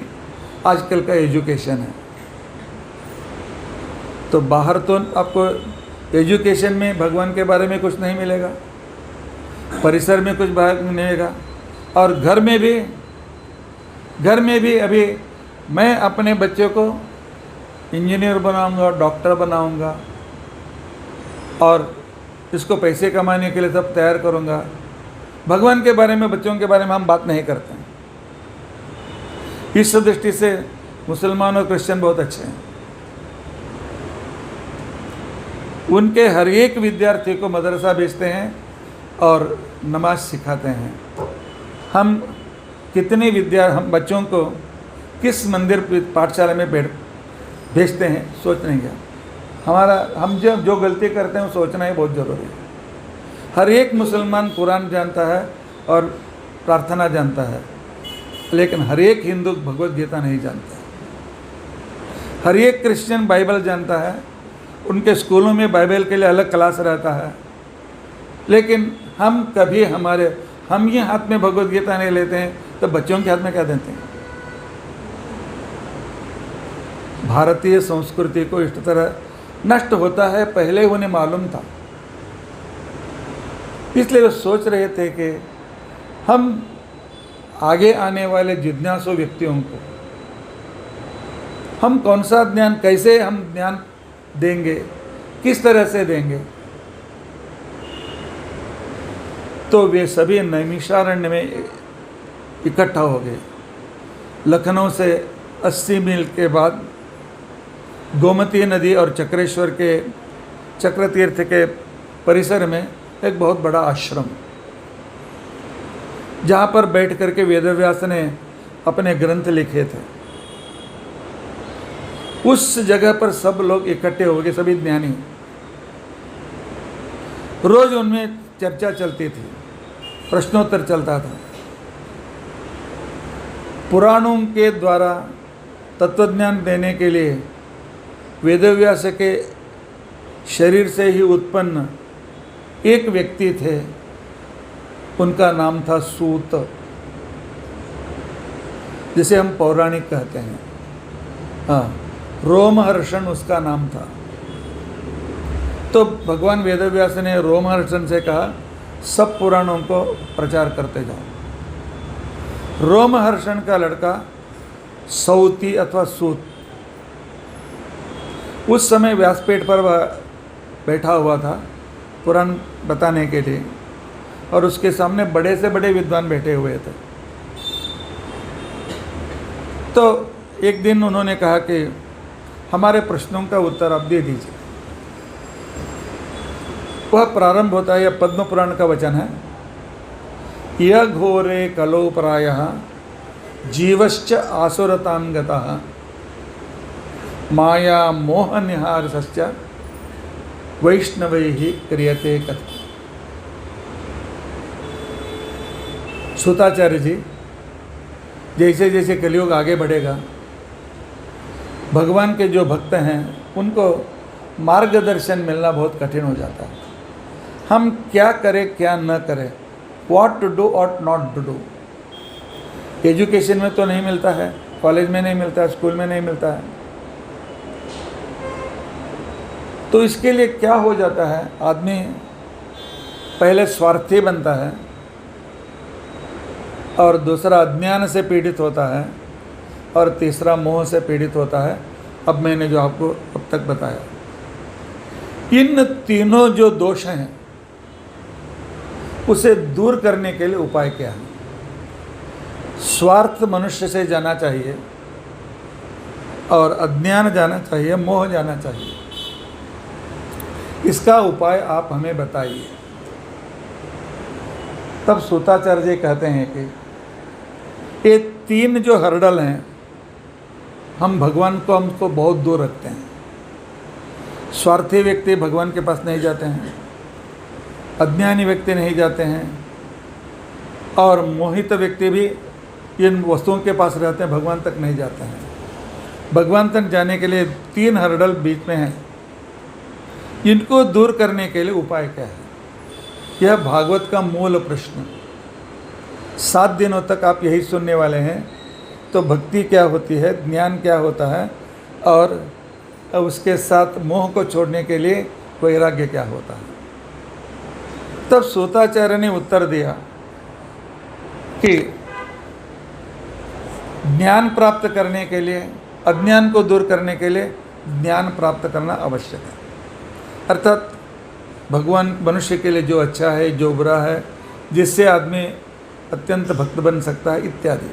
आजकल का एजुकेशन है। तो बाहर तो आपको एजुकेशन में भगवान के बारे में कुछ नहीं मिलेगा, परिसर में कुछ बाहर नहीं मिलेगा, और घर में भी अभी मैं अपने बच्चों को इंजीनियर बनाऊंगा, डॉक्टर बनाऊंगा, और इसको पैसे कमाने के लिए सब तैयार करूंगा। भगवान के बारे में, बच्चों के बारे में हम बात नहीं करते हैं। इस दृष्टि से मुसलमान और क्रिश्चियन बहुत अच्छे हैं। उनके हर एक विद्यार्थी को मदरसा भेजते हैं और नमाज सिखाते हैं। हम कितने हम बच्चों को किस मंदिर पाठशाला में भेजते हैं, सोच नहीं गया। हम जो गलती करते हैं वो सोचना ही बहुत ज़रूरी है। हर एक मुसलमान कुरान जानता है और प्रार्थना जानता है, लेकिन हर एक हिंदू भगवत गीता नहीं जानता है। हर एक क्रिश्चियन बाइबल जानता है, उनके स्कूलों में बाइबल के लिए अलग क्लास रहता है, लेकिन हम ये हाथ में भगवत गीता नहीं लेते हैं, तो बच्चों के हाथ में क्या देते हैं? भारतीय संस्कृति को इस तरह नष्ट होता है, पहले उन्हें मालूम था, इसलिए वो सोच रहे थे कि हम आगे आने वाले जिज्ञासु व्यक्तियों को हम कौन सा ज्ञान, कैसे हम ज्ञान देंगे, किस तरह से देंगे। तो वे सभी नैमिषारण्य में इकट्ठा हो गए। लखनऊ से 80 मील के बाद गोमती नदी और चक्रेश्वर के चक्रतीर्थ के परिसर में एक बहुत बड़ा आश्रम, जहाँ पर बैठ करके वेदव्यास ने अपने ग्रंथ लिखे थे। उस जगह पर सब लोग इकट्ठे हो गए, सभी ज्ञानी। रोज उनमें चर्चा चलती थी, प्रश्नोत्तर चलता था। पुराणों के द्वारा तत्वज्ञान देने के लिए वेदव्यास के शरीर से ही उत्पन्न एक व्यक्ति थे, उनका नाम था सूत, जिसे हम पौराणिक कहते हैं। हाँ, रोमहर्षण उसका नाम था। तो भगवान वेदव्यास ने रोमहर्षण से कहा, सब पुराणों को प्रचार करते जाओ। रोमहर्षण का लड़का सौती अथवा सूत उस समय व्यासपीठ पर वह बैठा हुआ था पुराण बताने के लिए, और उसके सामने बड़े से बड़े विद्वान बैठे हुए थे। तो एक दिन उन्होंने कहा कि हमारे प्रश्नों का उत्तर आप दे दीजिए। वह प्रारंभ होता है, यह पद्म पुराण का वचन है। यह घोरे कलो प्रायः जीवश्च आसुरतां गतः माया मोह निहारश्च वैष्णवैः क्रियते कथम्। सूताचार्य जी, जैसे जैसे कलियुग आगे बढ़ेगा, भगवान के जो भक्त हैं उनको मार्गदर्शन मिलना बहुत कठिन हो जाता है। हम क्या करें क्या न करें, व्हाट टू डू और नॉट टू डू। एजुकेशन में तो नहीं मिलता है, कॉलेज में नहीं मिलता है, स्कूल में नहीं मिलता है। तो इसके लिए क्या हो जाता है, आदमी पहले स्वार्थी बनता है और दूसरा अज्ञान से पीड़ित होता है और तीसरा मोह से पीड़ित होता है। अब मैंने जो आपको अब तक बताया, इन तीनों जो दोष हैं उसे दूर करने के लिए उपाय क्या है। स्वार्थ मनुष्य से जाना चाहिए और अज्ञान जाना चाहिए, मोह जाना चाहिए। इसका उपाय आप हमें बताइए। तब सूताचार्य जी कहते हैं कि ये तीन जो हर्डल हैं, हम भगवान को हमको बहुत दूर रखते हैं। स्वार्थी व्यक्ति भगवान के पास नहीं जाते हैं, अज्ञानी व्यक्ति नहीं जाते हैं और मोहित व्यक्ति भी इन वस्तुओं के पास रहते हैं, भगवान तक नहीं जाते हैं। भगवान तक जाने के लिए तीन हर्डल बीच में हैं। इनको दूर करने के लिए उपाय क्या है, यह भागवत का मूल प्रश्न। 7 दिनों तक आप यही सुनने वाले हैं। तो भक्ति क्या होती है, ज्ञान क्या होता है और उसके साथ मोह को छोड़ने के लिए वैराग्य क्या होता है। तब सूताचार्य ने उत्तर दिया कि ज्ञान प्राप्त करने के लिए, अज्ञान को दूर करने के लिए ज्ञान प्राप्त करना आवश्यक है। अर्थात भगवान मनुष्य के लिए जो अच्छा है, जो बुरा है, जिससे आदमी अत्यंत भक्त बन सकता है इत्यादि।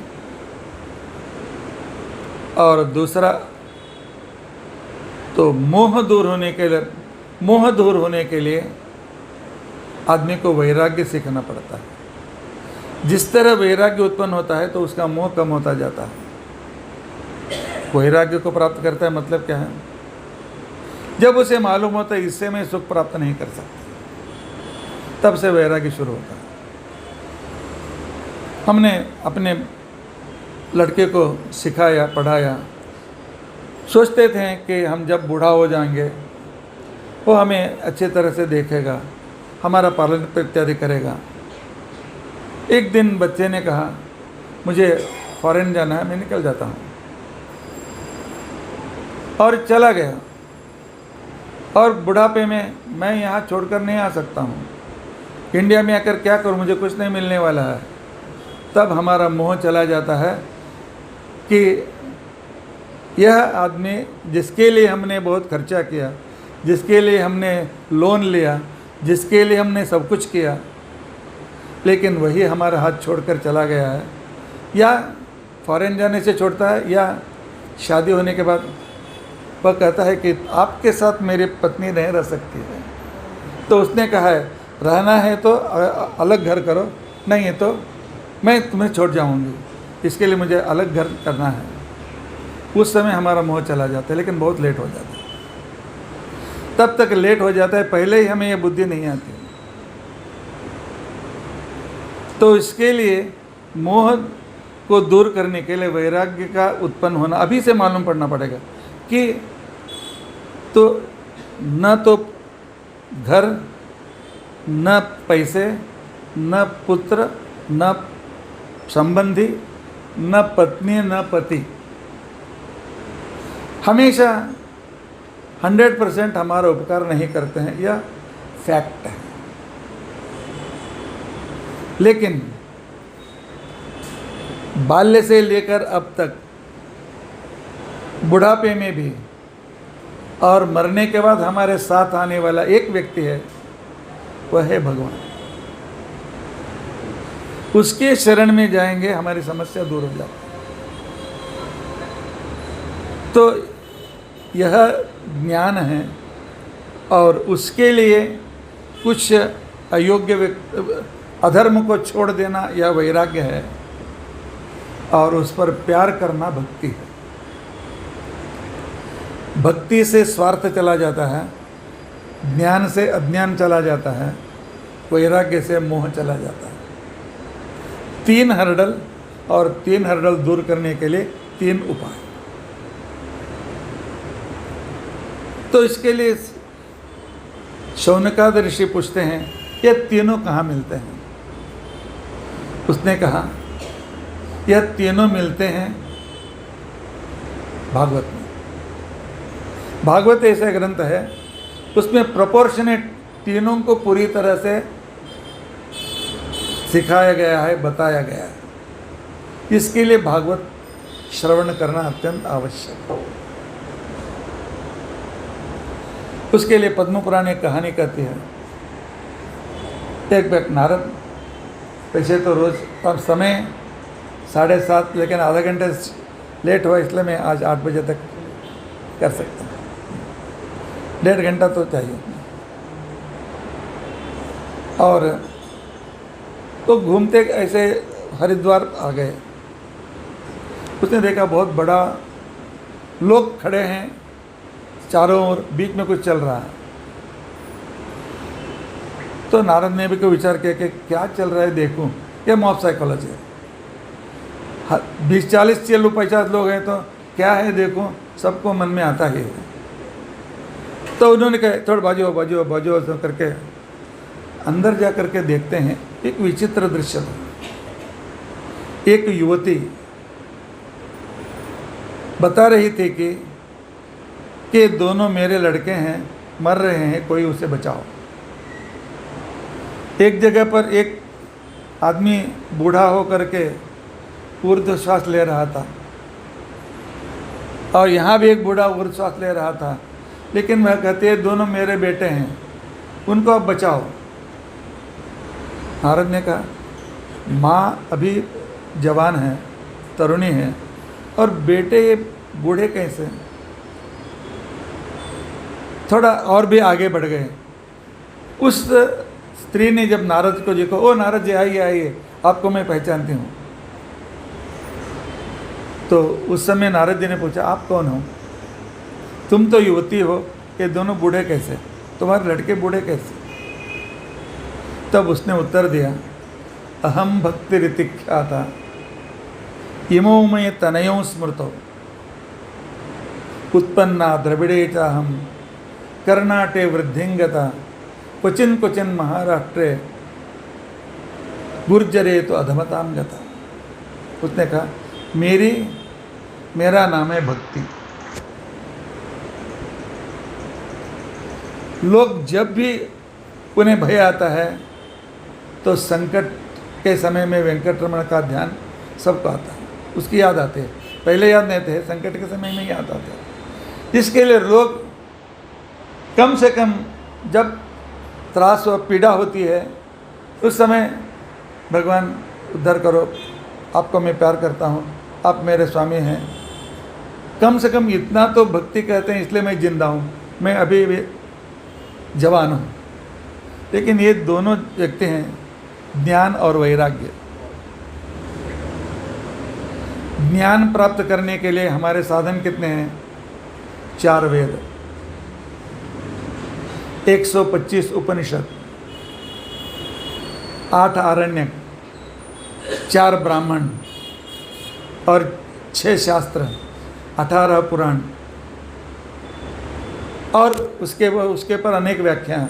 और दूसरा तो मोह दूर होने के लिए आदमी को वैराग्य सीखना पड़ता है। जिस तरह वैराग्य उत्पन्न होता है तो उसका मोह कम होता जाता है। वैराग्य को प्राप्त करता है मतलब क्या है, जब उसे मालूम होता है इससे मैं सुख प्राप्त नहीं कर सकता, तब से वैराग्य शुरू होता है। हमने अपने लड़के को सिखाया, पढ़ाया, सोचते थे कि हम जब बूढ़ा हो जाएंगे वो हमें अच्छी तरह से देखेगा, हमारा पालन इत्यादि करेगा। एक दिन बच्चे ने कहा मुझे फॉरेन जाना है, मैं निकल जाता हूँ, और चला गया। और बुढ़ापे में मैं यहाँ छोड़कर नहीं आ सकता हूँ, इंडिया में आकर क्या करूँ, मुझे कुछ नहीं मिलने वाला है। तब हमारा मोह चला जाता है कि यह आदमी जिसके लिए हमने बहुत खर्चा किया, जिसके लिए हमने लोन लिया, जिसके लिए हमने सब कुछ किया, लेकिन वही हमारा हाथ छोड़कर चला गया है। या फॉरेन जाने से छोड़ता है या शादी होने के बाद वह कहता है कि आपके साथ मेरी पत्नी नहीं रह सकती है। तो उसने कहा है रहना है तो अलग घर करो, नहीं है तो मैं तुम्हें छोड़ जाऊंगी, इसके लिए मुझे अलग घर करना है। उस समय हमारा मोह चला जाता है, लेकिन बहुत लेट हो जाता है। तब तक लेट हो जाता है, पहले ही हमें यह बुद्धि नहीं आती। तो इसके लिए मोह को दूर करने के लिए वैराग्य का उत्पन्न होना अभी से मालूम पड़ना पड़ेगा कि तो न तो घर, न पैसे, न पुत्र, न संबंधी, न पत्नी, न पति, हमेशा 100% हमारा उपकार नहीं करते हैं, यह फैक्ट है। लेकिन बाल्य से लेकर अब तक बुढ़ापे में भी और मरने के बाद हमारे साथ आने वाला एक व्यक्ति है, वह है भगवान। उसके शरण में जाएंगे, हमारी समस्या दूर हो जाती है। तो यह ज्ञान है और उसके लिए कुछ अयोग्य अधर्म को छोड़ देना यह वैराग्य है और उस पर प्यार करना भक्ति है। भक्ति से स्वार्थ चला जाता है, ज्ञान से अज्ञान चला जाता है, वैराग्य से मोह चला जाता है। 3 हर्डल और 3 हर्डल दूर करने के लिए 3 उपाय। तो इसके लिए शौनकाद ऋषि पूछते हैं ये तीनों कहाँ मिलते हैं? उसने कहा यह तीनों मिलते हैं भागवत में। भागवत ऐसा ग्रंथ है उसमें प्रोपोर्शनेट तीनों को पूरी तरह से सिखाया गया है, बताया गया है। इसके लिए भागवत श्रवण करना अत्यंत आवश्यक है। उसके लिए पद्म पुराण एक कहानी कहती है। एक व्यक्ति नारद, वैसे तो रोज अब समय 7:30, लेकिन आधा घंटे लेट हुआ इसलिए मैं आज 8 बजे तक कर सकता हूँ। 1.5 घंटा तो चाहिए। और तो घूमते ऐसे हरिद्वार आ गए। उसने देखा बहुत बड़ा लोग खड़े हैं चारों ओर, बीच में कुछ चल रहा है। तो नारद ने भी कोई विचार किया कि क्या चल रहा है देखूं। ये मॉब साइकोलॉजी है। 20-40 चलो 50 लोग हैं तो क्या है देखूं, सबको मन में आता ही है। तो उन्होंने कहा थोड़ा बाजू बाजू बाजू करके अंदर जा करके देखते हैं। एक विचित्र दृश्य था। एक युवती बता रही थी कि दोनों मेरे लड़के हैं, मर रहे हैं, कोई उसे बचाओ। एक जगह पर एक आदमी बूढ़ा हो करके ऊर्ध्व श्वास ले रहा था और यहाँ भी एक बूढ़ा ऊर्ध्व श्वास ले रहा था, लेकिन वह कहते हैं दोनों मेरे बेटे हैं, उनको आप बचाओ। नारद ने कहा माँ अभी जवान है, तरुणी है, और बेटे ये बूढ़े कैसे? थोड़ा और भी आगे बढ़ गए। उस स्त्री ने जब नारद को देखो, ओ नारद जी आइए आइए, आपको मैं पहचानती हूँ। तो उस समय नारद जी ने पूछा आप कौन हो? तुम तो युवती हो, ये दोनों बूढ़े कैसे? तुम्हारे लड़के बूढ़े कैसे? तब उसने उत्तर दिया अहम भक्ति ऋतिख्याता इमो मय तनयों स्मृतो उत्पन्ना द्रविड़े चाहम कर्नाटे वृद्धिंगता क्वचिन क्वचिन महाराष्ट्रे गुर्जरे तो अधमताम गता। उसने कहा मेरा नाम है भक्ति। लोग जब भी उन्हें भय आता है तो संकट के समय में वेंकटरमण का ध्यान सबको आता है, उसकी याद आती है। पहले याद नहीं थे, संकट के समय में याद आते हैं। इसके लिए लोग कम से कम जब त्रास व पीड़ा होती है उस समय भगवान उद्धार करो, आपको मैं प्यार करता हूँ, आप मेरे स्वामी हैं। कम से कम इतना तो भक्ति कहते हैं, इसलिए मैं जिंदा हूँ, मैं अभी भी जवान हूँ। लेकिन ये दोनों व्यक्ति हैं ज्ञान और वैराग्य। ज्ञान प्राप्त करने के लिए हमारे साधन कितने हैं? 4 वेद, 125 उपनिषद, 8 आरण्यक, 4 ब्राह्मण और 6 शास्त्र, 18 पुराण और उसके पर अनेक व्याख्यान।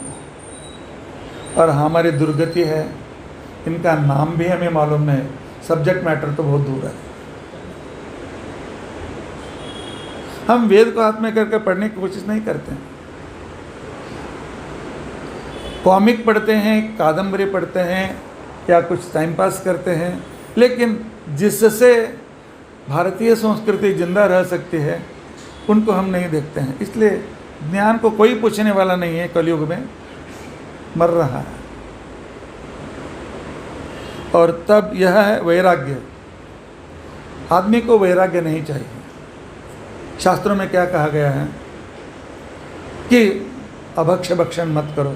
और हमारी दुर्गति है, इनका नाम भी हमें मालूम नहीं, सब्जेक्ट मैटर तो बहुत दूर है। हम वेद को हाथ में करके पढ़ने की कोशिश नहीं करते हैं। कॉमिक पढ़ते हैं, कादम्बरी पढ़ते हैं या कुछ टाइम पास करते हैं, लेकिन जिससे भारतीय संस्कृति जिंदा रह सकती है उनको हम नहीं देखते हैं। इसलिए ज्ञान को कोई पूछने वाला नहीं है, कलयुग में मर रहा है। और तब यह है वैराग्य। आदमी को वैराग्य नहीं चाहिए। शास्त्रों में क्या कहा गया है कि अभक्ष भक्षण मत करो।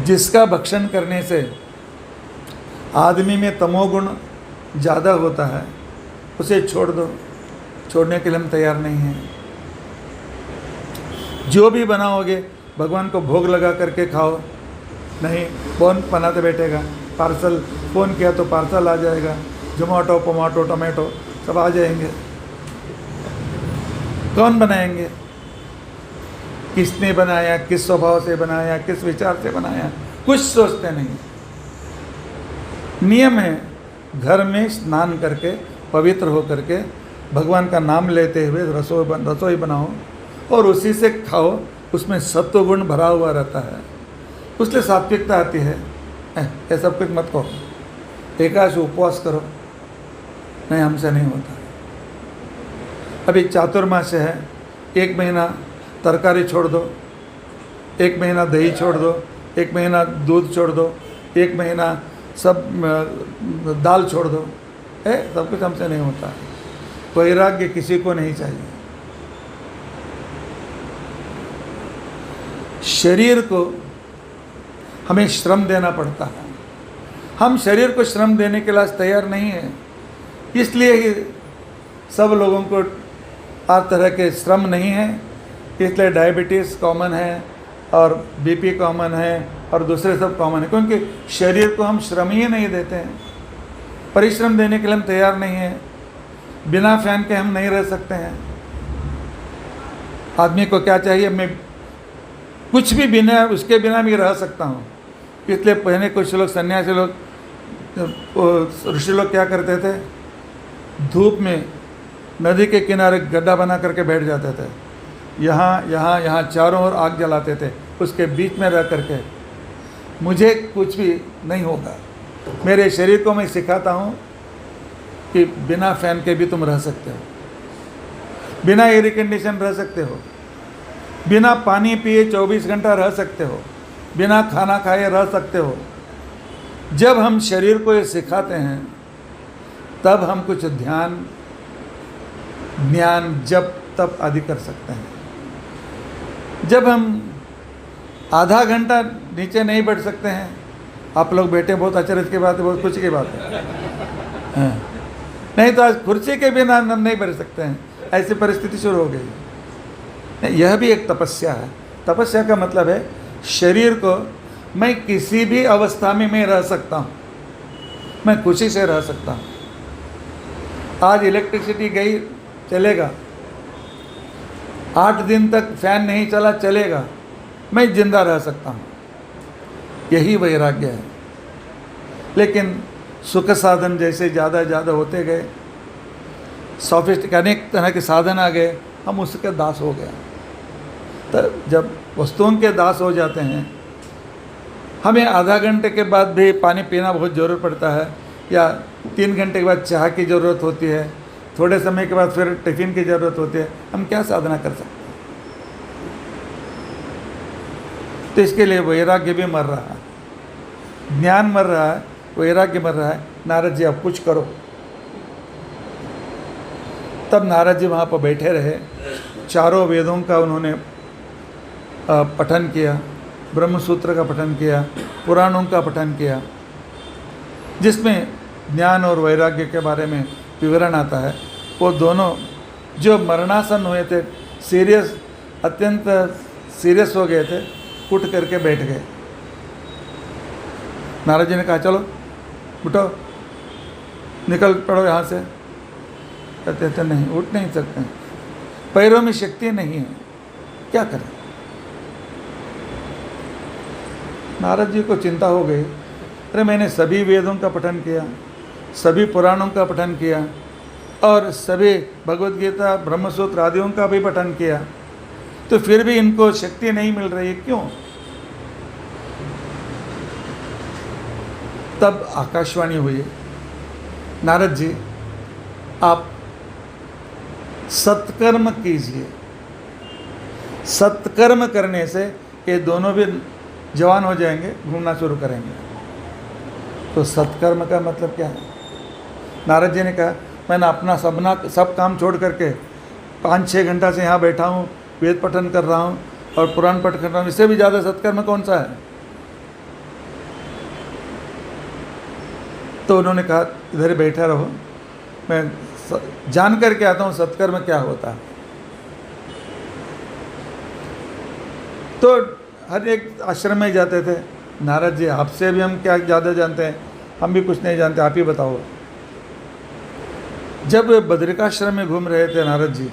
जिसका भक्षण करने से आदमी में तमोगुण ज़्यादा होता है उसे छोड़ दो। छोड़ने के लिए हम तैयार नहीं हैं। जो भी बनाओगे भगवान को भोग लगा करके खाओ, नहीं कौन बनाते बैठेगा। पार्सल फ़ोन किया तो पार्सल आ जाएगा, जोमेटो पोमाटो टमाटो सब आ जाएंगे, कौन बनाएंगे? किसने बनाया, किस स्वभाव से बनाया, किस विचार से बनाया, कुछ सोचते नहीं। नियम है, घर में स्नान करके पवित्र हो करके भगवान का नाम लेते हुए रसोई बनाओ और उसी से खाओ। उसमें सत्व गुण भरा हुआ रहता है, उससे सात्विकता आती है। ये सब कुछ मत करो, एकादशी उपवास करो, नहीं हमसे नहीं होता। अभी चातुर्मास्य है, 1 महीना तरकारी छोड़ दो, 1 महीना दही छोड़ दो, 1 महीना दूध छोड़ दो, 1 महीना सब दाल छोड़ दो। सब कुछ हमसे नहीं होता। वैराग्य किसी को नहीं चाहिए। शरीर को हमें श्रम देना पड़ता है, हम शरीर को श्रम देने के लिए तैयार नहीं है। इसलिए ही सब लोगों को हर तरह के श्रम नहीं है, इसलिए डायबिटीज़ कॉमन है और बीपी कॉमन है और दूसरे सब कॉमन है, क्योंकि शरीर को हम श्रम ही नहीं देते हैं। परिश्रम देने के लिए हम तैयार नहीं हैं। बिना फैन के हम नहीं रह सकते हैं। आदमी को क्या चाहिए, मैं कुछ भी बिना उसके बिना भी रह सकता हूँ। इसलिए पहले कुछ लोग सन्यासी लोग, ऋषि लोग क्या करते थे, धूप में नदी के किनारे गड्ढा बना करके बैठ जाते थे। यहाँ चारों ओर आग जलाते थे, उसके बीच में रह करके मुझे कुछ भी नहीं होगा। मेरे शरीर को मैं सिखाता हूँ कि बिना फैन के भी तुम रह सकते हो, बिना एयर कंडीशन रह सकते हो, बिना पानी पिए 24 घंटा रह सकते हो, बिना खाना खाए रह सकते हो। जब हम शरीर को ये सिखाते हैं तब हम कुछ ध्यान, ज्ञान, जप तप आदि कर सकते हैं। जब हम आधा घंटा नीचे नहीं बैठ सकते हैं, आप लोग बैठे, बहुत अचरज की बात है, बहुत खुशी की बात है। हाँ। नहीं तो आज कुर्सी के बिना हम नहीं बैठ सकते हैं, ऐसी परिस्थिति शुरू हो गई। यह भी एक तपस्या है। तपस्या का मतलब है शरीर को मैं किसी भी अवस्था में मैं रह सकता हूँ, मैं खुशी से रह सकता हूँ। आज इलेक्ट्रिसिटी गई, चलेगा। 8 दिन तक फैन नहीं चला, चलेगा, मैं जिंदा रह सकता हूँ। यही वैराग्य है। लेकिन सुख साधन जैसे ज़्यादा होते गए, सॉफिस्टिक अनेक तरह के साधन आ गए, हम उसके दास हो गए। तो जब वस्तुओं के दास हो जाते हैं, हमें आधा घंटे के बाद भी पानी पीना बहुत ज़रूरत पड़ता है, या 3 घंटे के बाद चाय की ज़रूरत होती है, थोड़े समय के बाद फिर टिफ़िन की ज़रूरत होती है। हम क्या साधना कर सकते हैं? तो इसके लिए वैराग्य भी मर रहा है, ज्ञान मर रहा है, वैराग्य मर रहा है। नारद जी अब कुछ करो। तब नारद जी वहाँ पर बैठे रहे, चारों वेदों का उन्होंने पठन किया, ब्रह्मसूत्र का पठन किया, पुराणों का पठन किया, जिसमें ज्ञान और वैराग्य के बारे में विवरण आता है। वो दोनों जो मरणासन हुए थे, सीरियस, अत्यंत सीरियस हो गए थे, उठ करके बैठ गए। नारद जी ने कहा चलो उठो, निकल पड़ो यहाँ से। कहते थे नहीं, उठ नहीं सकते, पैरों में शक्ति नहीं है, क्या करें। नारद जी को चिंता हो गई, अरे मैंने सभी वेदों का पठन किया, सभी पुराणों का पठन किया और सभी भगवद गीता ब्रह्मसूत्र आदियों का भी पठन किया, तो फिर भी इनको शक्ति नहीं मिल रही है, क्यों? तब आकाशवाणी हुई, नारद जी आप सत्कर्म कीजिए। सत्कर्म करने से ये दोनों भी जवान हो जाएंगे, घूमना शुरू करेंगे। तो सत्कर्म का मतलब क्या है? नारद जी ने कहा मैंने अपना सब काम छोड़ करके 5-6 घंटा से यहाँ बैठा हूँ, वेद पठन कर रहा हूँ और पुराण पठन कर रहा हूँ, इससे भी ज़्यादा सत्कर्म कौन सा है? तो उन्होंने कहा इधर ही बैठा रहो, मैं जान करके आता हूँ सत्कर्म क्या होता है। तो हर एक आश्रम में जाते थे, नारद जी आपसे भी हम क्या ज़्यादा जानते हैं, हम भी कुछ नहीं जानते, आप ही बताओ। जब बद्रिकाश्रम में घूम रहे थे नारद जी,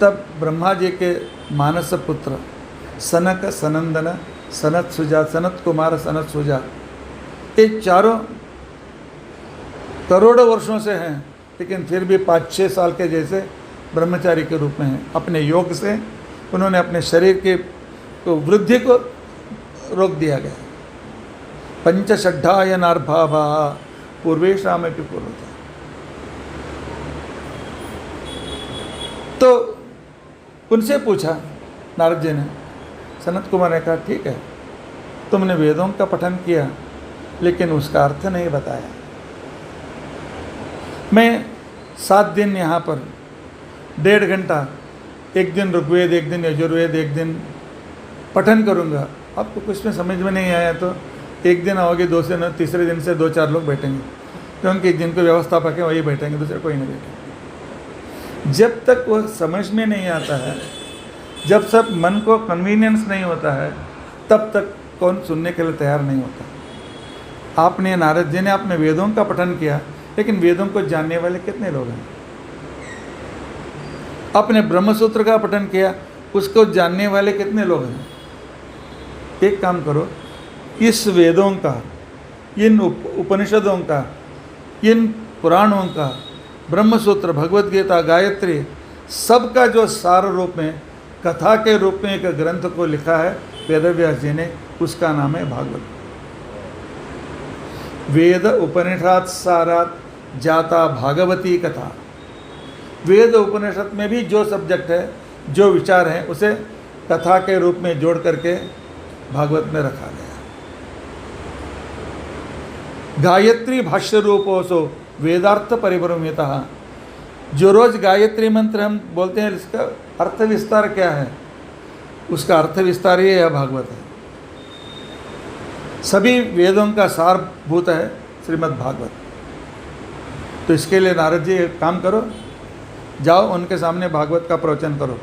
तब ब्रह्मा जी के मानस पुत्र सनक, सनंदन, सनत सुजा, सनत कुमार, सनत सुजा, ये चारों करोड़ों वर्षों से हैं, लेकिन फिर भी 5-6 साल के जैसे ब्रह्मचारी के रूप में हैं। अपने योग से उन्होंने अपने शरीर के वृद्धि को रोक दिया गया। पंचषड्ढाय नार्भाभा पूर्वेशाम अपि पूर्वतः। तो उनसे पूछा नारद जी ने, सनत कुमार ने कहा ठीक है, तुमने वेदों का पठन किया लेकिन उसका अर्थ नहीं बताया। मैं 7 दिन यहाँ पर 1.5 घंटा, एक दिन ऋग्वेद, एक दिन यजुर्वेद, एक दिन पठन करूँगा। आपको कुछ में समझ में नहीं आया तो एक दिन आओगे, तीसरे दिन से 2-4 लोग बैठेंगे, क्योंकि जिनको व्यवस्थापक है वही बैठेंगे, दूसरे कोई नहीं बैठेंगे। जब तक वो समझ में नहीं आता है, जब सब मन को कन्वीनियंस नहीं होता है, तब तक कौन सुनने के लिए तैयार नहीं होता। आपने, नारद जी ने आपने वेदों का पठन किया, लेकिन वेदों को जानने वाले कितने लोग हैं? आपने ब्रह्मसूत्र का पठन किया, उसको जानने वाले कितने लोग हैं? एक काम करो, इस वेदों का, इन उपनिषदों का, इन पुराणों का, ब्रह्मसूत्र, भगवद गीता, गायत्री, सबका जो सार रूप में, कथा के रूप में एक ग्रंथ को लिखा है वेदव्यास जी ने, उसका नाम है भागवत। वेद उपनिषद सारात जाता भागवती कथा। वेद उपनिषद में भी जो सब्जेक्ट है, जो विचार है, उसे कथा के रूप में जोड़ करके भागवत में रखा गया। गायत्री भाष्य रूपोसो वेदार्थ परिभ्रमितः। जो रोज गायत्री मंत्र हम बोलते हैं, इसका अर्थ विस्तार क्या है? उसका अर्थ विस्तार ही है भागवत है। सभी वेदों का सारभूत है श्रीमद् भागवत। तो इसके लिए नारद जी एक काम करो, जाओ उनके सामने भागवत का प्रवचन करो,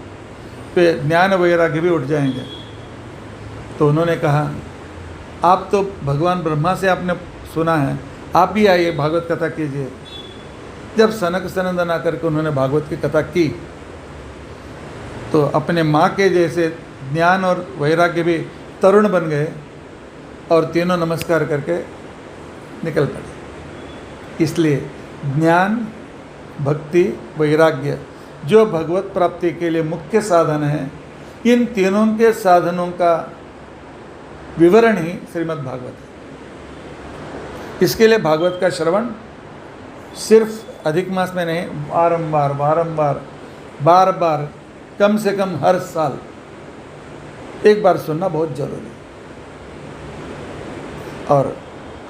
तो ज्ञान वैराग्य भी उठ जाएंगे। तो उन्होंने कहा, आप तो भगवान ब्रह्मा से आपने सुना है, आप भी आइए भागवत कथा कीजिए। जब सनक सनंदन आकर के उन्होंने भागवत की कथा की, तो अपने माँ के जैसे ज्ञान और वैराग्य भी तरुण बन गए और तीनों नमस्कार करके निकल पड़े। इसलिए ज्ञान, भक्ति, वैराग्य जो भगवत प्राप्ति के लिए मुख्य साधन है, इन तीनों के साधनों का विवरण ही श्रीमद् भागवत है। इसके लिए भागवत का श्रवण सिर्फ अधिक मास में नहीं, बारंबार बार बार, कम से कम हर साल एक बार सुनना बहुत जरूरी है। और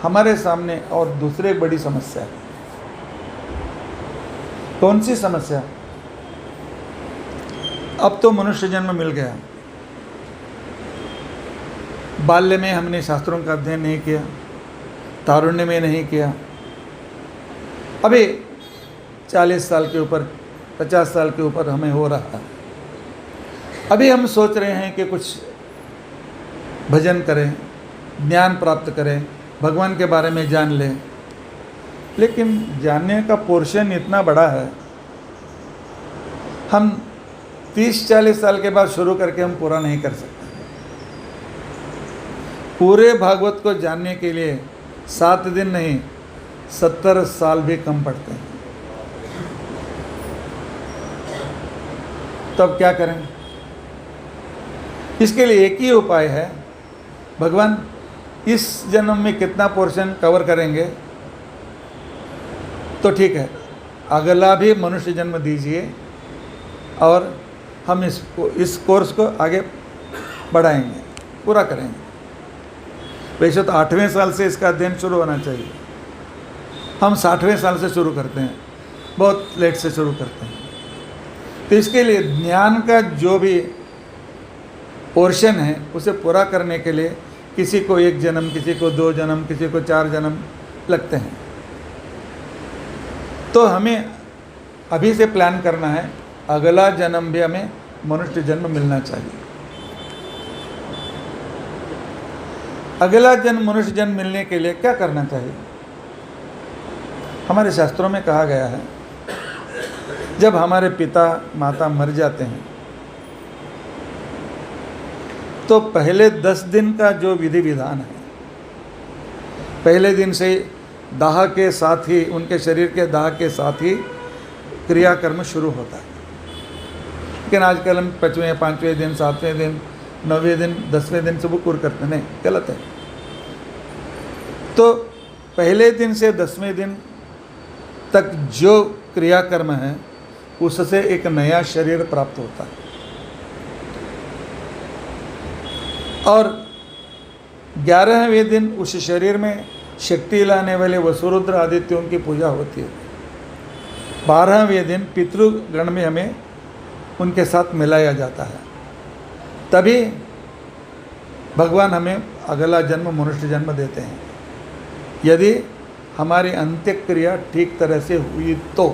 हमारे सामने और दूसरी एक बड़ी समस्या है। कौन सी समस्या? अब तो मनुष्य जन्म मिल गया, बाल्य में हमने शास्त्रों का अध्ययन नहीं किया, तारुण्य में नहीं किया, अभी 40 साल के ऊपर, 50 साल के ऊपर हमें हो रहा है। अभी हम सोच रहे हैं कि कुछ भजन करें, ज्ञान प्राप्त करें, भगवान के बारे में जान लें, लेकिन जानने का पोर्शन इतना बड़ा है, हम 30-40 साल के बाद शुरू करके हम पूरा नहीं कर सकते। पूरे भागवत को जानने के लिए 7 दिन नहीं, 70 साल भी कम पड़ते हैं। तब क्या करें? इसके लिए एक ही उपाय है, भगवान इस जन्म में कितना पोर्शन कवर करेंगे तो ठीक है, अगला भी मनुष्य जन्म दीजिए और हम इस कोर्स को आगे बढ़ाएंगे, पूरा करेंगे। वैसे तो 8वें साल से इसका अध्ययन शुरू होना चाहिए, हम 60वें साल से शुरू करते हैं, बहुत लेट से शुरू करते हैं। तो इसके लिए ज्ञान का जो भी पोर्शन है उसे पूरा करने के लिए किसी को 1 जन्म, किसी को 2 जन्म, किसी को 4 जन्म लगते हैं। तो हमें अभी से प्लान करना है, अगला जन्म भी हमें मनुष्य जन्म मिलना चाहिए। अगला जन्म मनुष्य जन्म मिलने के लिए क्या करना चाहिए? हमारे शास्त्रों में कहा गया है, जब हमारे पिता माता मर जाते हैं तो पहले 10 दिन का जो विधि विधान है, पहले दिन से दाह के साथ ही, उनके शरीर के दाह के साथ ही क्रियाकर्म शुरू होता है। लेकिन आजकल हम 5वें 5वें दिन, 7वें दिन, 9वें दिन, 10वें दिन से बुकुर करते, नहीं, गलत है। तो पहले दिन से 10वें दिन तक जो क्रियाकर्म है उससे एक नया शरीर प्राप्त होता है। और 11वें दिन उस शरीर में शक्ति लाने वाले वसुरुद्र आदित्यों की पूजा होती है। 12वें दिन पितृगण में हमें उनके साथ मिलाया जाता है। तभी भगवान हमें अगला जन्म मनुष्य जन्म देते हैं, यदि हमारी अंत्य क्रिया ठीक तरह से हुई तो।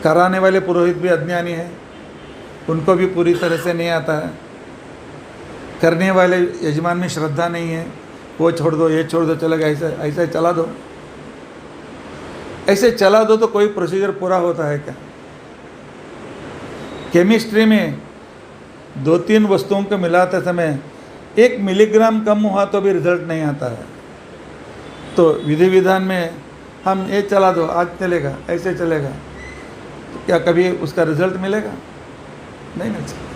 कराने वाले पुरोहित भी अज्ञानी हैं, उनको भी पूरी तरह से नहीं आता है। करने वाले यजमान में श्रद्धा नहीं है, वो छोड़ दो, ये छोड़ दो, चलेगा, ऐसा चला दो, ऐसे चला दो। तो कोई प्रोसीजर पूरा होता है क्या? केमिस्ट्री में 2-3 वस्तुओं को मिलाते समय 1 मिलीग्राम कम हुआ तो भी रिजल्ट नहीं आता है। तो विधि विधान में हम ये चला दो, आज चलेगा, ऐसे चलेगा, तो क्या कभी उसका रिजल्ट मिलेगा? नहीं मिल सकता।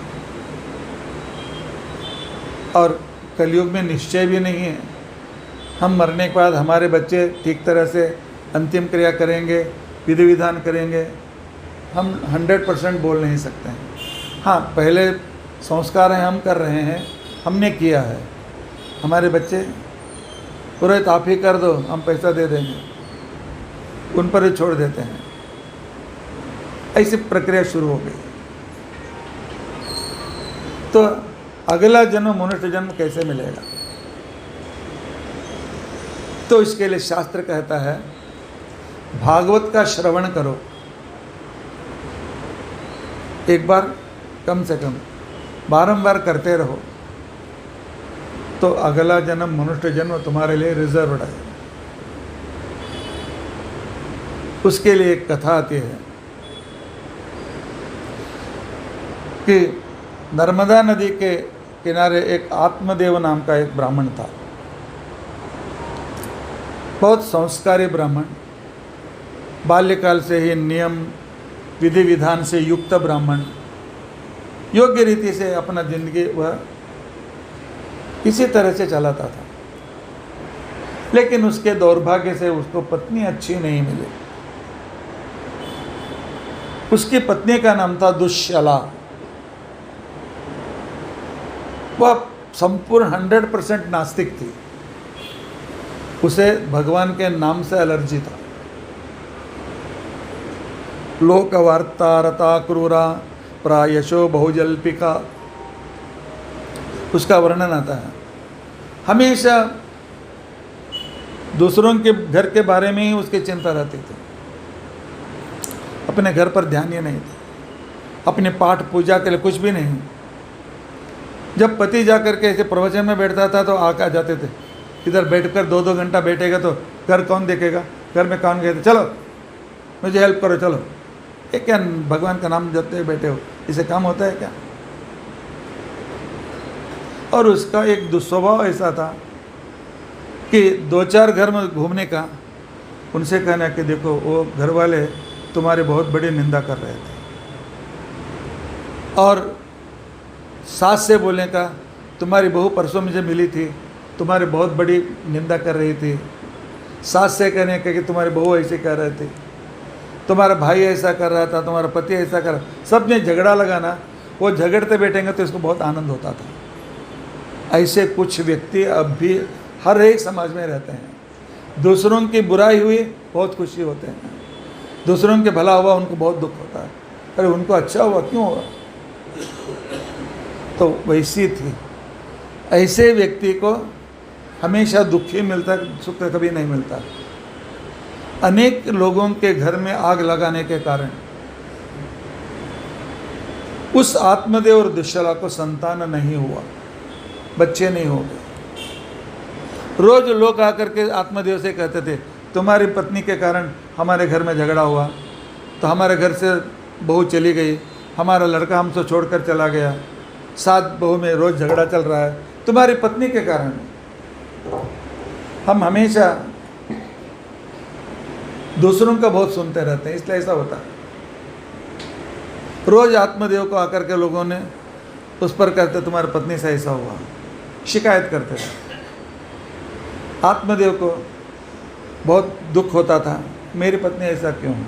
और कलयुग में निश्चय भी नहीं है, हम मरने के बाद हमारे बच्चे ठीक तरह से अंतिम क्रिया करेंगे, विधि विधान करेंगे, हम 100% बोल नहीं सकते हैं। हाँ, पहले संस्कार हैं, हम कर रहे हैं, हमने किया है। हमारे बच्चे पुरोहित आप ही कर दो, हम पैसा दे देंगे, उन पर ही छोड़ देते हैं। ऐसी प्रक्रिया शुरू हो गई। तो अगला जन्म मनुष्य जन्म कैसे मिलेगा? तो इसके लिए शास्त्र कहता है भागवत का श्रवण करो, एक बार कम से कम बारंबार करते रहो, तो अगला जन्म मनुष्य जन्म तुम्हारे लिए रिजर्व्ड है। उसके लिए एक कथा आती है कि नर्मदा नदी के किनारे एक आत्मदेव नाम का एक ब्राह्मण था, बहुत संस्कारी ब्राह्मण, बाल्यकाल से ही नियम विधि विधान से युक्त ब्राह्मण, योग्य रीति से अपना जिंदगी वह इसी तरह से चलाता था। लेकिन उसके दौर्भाग्य से उसको पत्नी अच्छी नहीं मिली। उसकी पत्नी का नाम था दुश्शला। वह संपूर्ण 100% नास्तिक थी। उसे भगवान के नाम से एलर्जी था। लोक वार्ता रता क्रूरा प्रायशो बहुजल्पिका, उसका वर्णन आता है। हमेशा दूसरों के घर के बारे में ही उसकी चिंता रहती थी, अपने घर पर ध्यान ही नहीं था, अपने पाठ पूजा के लिए कुछ भी नहीं। जब पति जाकर के ऐसे प्रवचन में बैठता था तो आ जाते थे, इधर बैठकर 2-2 घंटा बैठेगा तो घर कौन देखेगा, घर में कौन गए थे, चलो मुझे हेल्प करो, चलो। ये क्या भगवान का नाम जपते हुए बैठे हो, इसे काम होता है क्या? और उसका एक दुस्वभाव ऐसा था कि 2-4 घर में घूमने का, उनसे कहना कि देखो वो घर वाले तुम्हारी बहुत बड़ी निंदा कर रहे थे, और सास से बोलने का तुम्हारी बहू परसों मुझे मिली थी, तुम्हारी बहुत बड़ी निंदा कर रही थी। सास से कहने का कि तुम्हारी बहू ऐसे कह रहे थे, तुम्हारा भाई ऐसा कर रहा था, तुम्हारा पति ऐसा कर रहा, सब ने झगड़ा लगाना। वो झगड़ते बैठेंगे तो इसको बहुत आनंद होता था। ऐसे कुछ व्यक्ति अब भी हर एक समाज में रहते हैं। दूसरों की बुराई हुई बहुत खुशी होते हैं, दूसरों के भला हुआ उनको बहुत दुख होता है, अरे उनको अच्छा हुआ क्यों हुआ। तो वैसी थी। ऐसे व्यक्ति को हमेशा दुख ही मिलता, सुख कभी नहीं मिलता। अनेक लोगों के घर में आग लगाने के कारण उस आत्मदेव और दुश्शला को संतान नहीं हुआ, बच्चे नहीं हो गए। रोज लोग आकर के आत्मदेव से कहते थे तुम्हारी पत्नी के कारण हमारे घर में झगड़ा हुआ, तो हमारे घर से बहू चली गई, हमारा लड़का हमसे छोड़कर चला गया, साथ बहू में रोज़ झगड़ा चल रहा है, तुम्हारी पत्नी के कारण। हम हमेशा दूसरों का बहुत सुनते रहते हैं, इसलिए ऐसा होता है। रोज़ आत्मदेव को आकर के लोगों ने उस पर कहते तुम्हारी पत्नी से ऐसा हुआ, शिकायत करते थे। आत्मदेव को बहुत दुख होता था, मेरी पत्नी ऐसा क्यों है।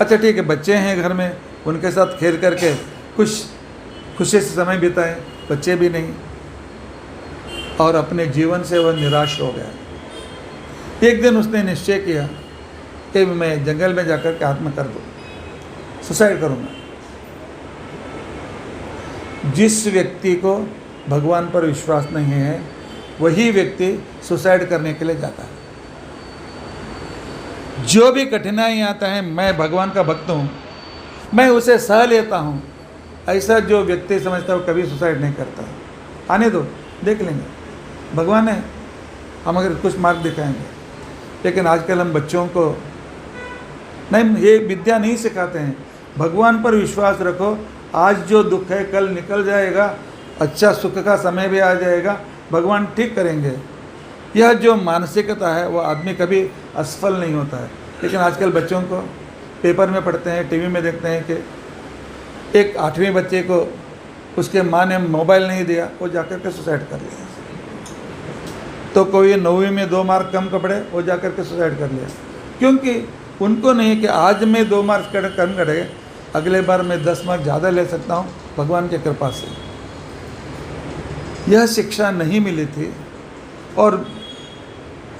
अच्छा ठीक है, बच्चे हैं घर में, उनके साथ खेल करके कुछ खुशी से समय बिताए, बच्चे भी नहीं, और अपने जीवन से वह निराश हो गया। एक दिन उसने निश्चय किया कि मैं जंगल में जाकर के आत्म कर दूँ, सुसाइड करूँगा। जिस व्यक्ति को भगवान पर विश्वास नहीं है वही व्यक्ति सुसाइड करने के लिए जाता है। जो भी कठिनाई आता है, मैं भगवान का भक्त हूँ, मैं उसे सह लेता हूँ, ऐसा जो व्यक्ति समझता है वो कभी सुसाइड नहीं करता। आने दो, देख लेंगे, भगवान है, हम अगर कुछ मार्ग दिखाएंगे। लेकिन आजकल हम बच्चों को नहीं, ये विद्या नहीं सिखाते हैं। भगवान पर विश्वास रखो, आज जो दुख है कल निकल जाएगा, अच्छा सुख का समय भी आ जाएगा, भगवान ठीक करेंगे। यह जो मानसिकता है वो आदमी कभी असफल नहीं होता है। लेकिन आजकल बच्चों को पेपर में पढ़ते हैं, टीवी में देखते हैं कि एक 8वीं बच्चे को उसके माँ ने मोबाइल नहीं दिया, वो जाकर के सुसाइड कर लिया। तो कोई 9वीं में 2 मार्क कम पड़े, वो जाकर के सुसाइड कर लिया, क्योंकि उनको नहीं कि आज मैं 2 मार्क्स कम करें, अगले बार मैं 10 मार्क ज़्यादा ले सकता हूँ भगवान की कृपा से। यह शिक्षा नहीं मिली थी और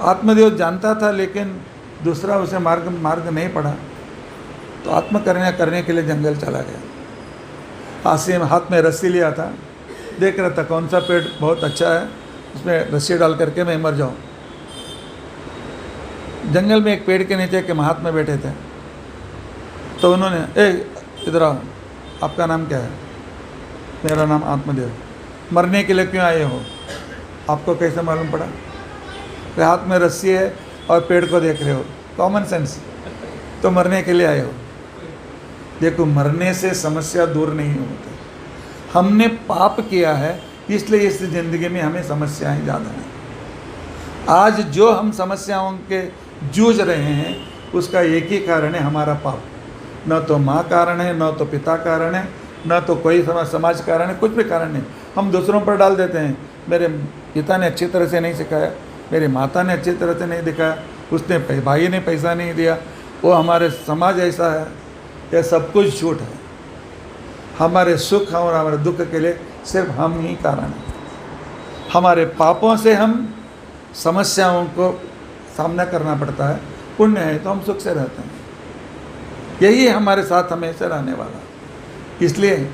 आत्मदेव जानता था, लेकिन दूसरा उसे मार्ग नहीं पड़ा, तो आत्मकर्या करने के लिए जंगल चला गया। आसिम हाथ में रस्सी लिया था, देख रहा था कौन सा पेड़ बहुत अच्छा है, उसमें रस्सी डाल करके मैं मर जाऊँ। जंगल में एक पेड़ के नीचे के महात्मा बैठे थे, तो उन्होंने इधर आओ, आपका नाम क्या है। मेरा नाम आत्मदेव। मरने के लिए क्यों आए हो, आपको कैसे मालूम पड़ा। तो हाथ में रस्सी है और पेड़ को देख रहे हो, कॉमन सेंस, तो मरने के लिए आए हो। देखो, मरने से समस्या दूर नहीं होती, हमने पाप किया है, इसलिए इस ज़िंदगी में हमें समस्याएं ज़्यादा हैं। आज जो हम समस्याओं के जूझ रहे हैं उसका एक ही कारण है, हमारा पाप। न तो माँ कारण है, न तो पिता कारण है, न तो कोई समाज कारण है, कुछ भी कारण नहीं। हम दूसरों पर डाल देते हैं, मेरे पिता ने अच्छी तरह से नहीं सिखाया, मेरी माता ने अच्छी तरह से नहीं दिखाया, उसने भाई ने पैसा नहीं दिया, वो हमारे समाज ऐसा है। यह सब कुछ झूठ है। हमारे सुख और हमारे दुख के लिए सिर्फ हम ही कारण हैं। हमारे पापों से हम समस्याओं को सामना करना पड़ता है, पुण्य है तो हम सुख से रहते हैं। यही हमारे साथ हमेशा रहने वाला। इसलिए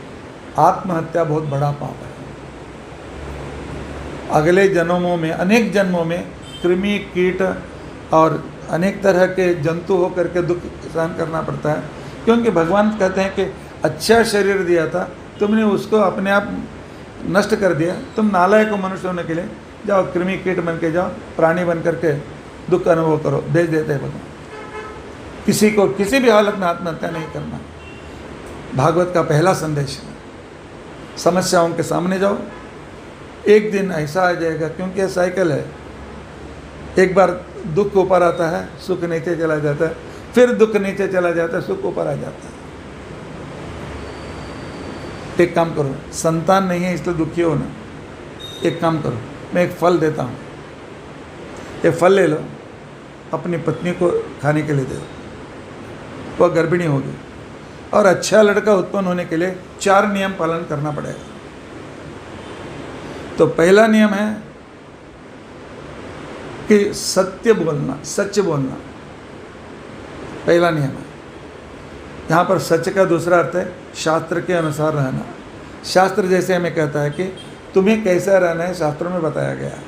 आत्महत्या बहुत बड़ा पाप है। अगले जन्मों में, अनेक जन्मों में कृमि कीट और अनेक तरह के जंतु होकर के दुख सहन करना पड़ता है, क्योंकि भगवान कहते हैं कि अच्छा शरीर दिया था, तुमने उसको अपने आप नष्ट कर दिया। तुम नालायक को मनुष्य होने के लिए जाओ, कृमि कीट बन के जाओ, प्राणी बन करके दुख अनुभव करो। भेज देते हैं भगवान। किसी को किसी भी हालत में आत्महत्या नहीं करना, भागवत का पहला संदेश है। समस्याओं के सामने जाओ, एक दिन ऐसा आ जाएगा, क्योंकि यह साइकिल है। एक बार दुख ऊपर आता है, सुख नीचे चला जाता है, फिर दुख नीचे चला जाता है, सुख ऊपर आ जाता है। एक काम करो, संतान नहीं है इसलिए दुखी हो ना, एक काम करो, मैं एक फल देता हूँ, ये फल ले लो, अपनी पत्नी को खाने के लिए दे दो, वह गर्भिणी होगी। और अच्छा लड़का उत्पन्न होने के लिए 4 नियम पालन करना पड़ेगा। तो पहला नियम है कि सत्य बोलना, सच बोलना, पहला नियम है। यहाँ पर सच का दूसरा अर्थ है शास्त्र के अनुसार रहना। शास्त्र जैसे हमें कहता है कि तुम्हें कैसा रहना है, शास्त्रों में बताया गया है।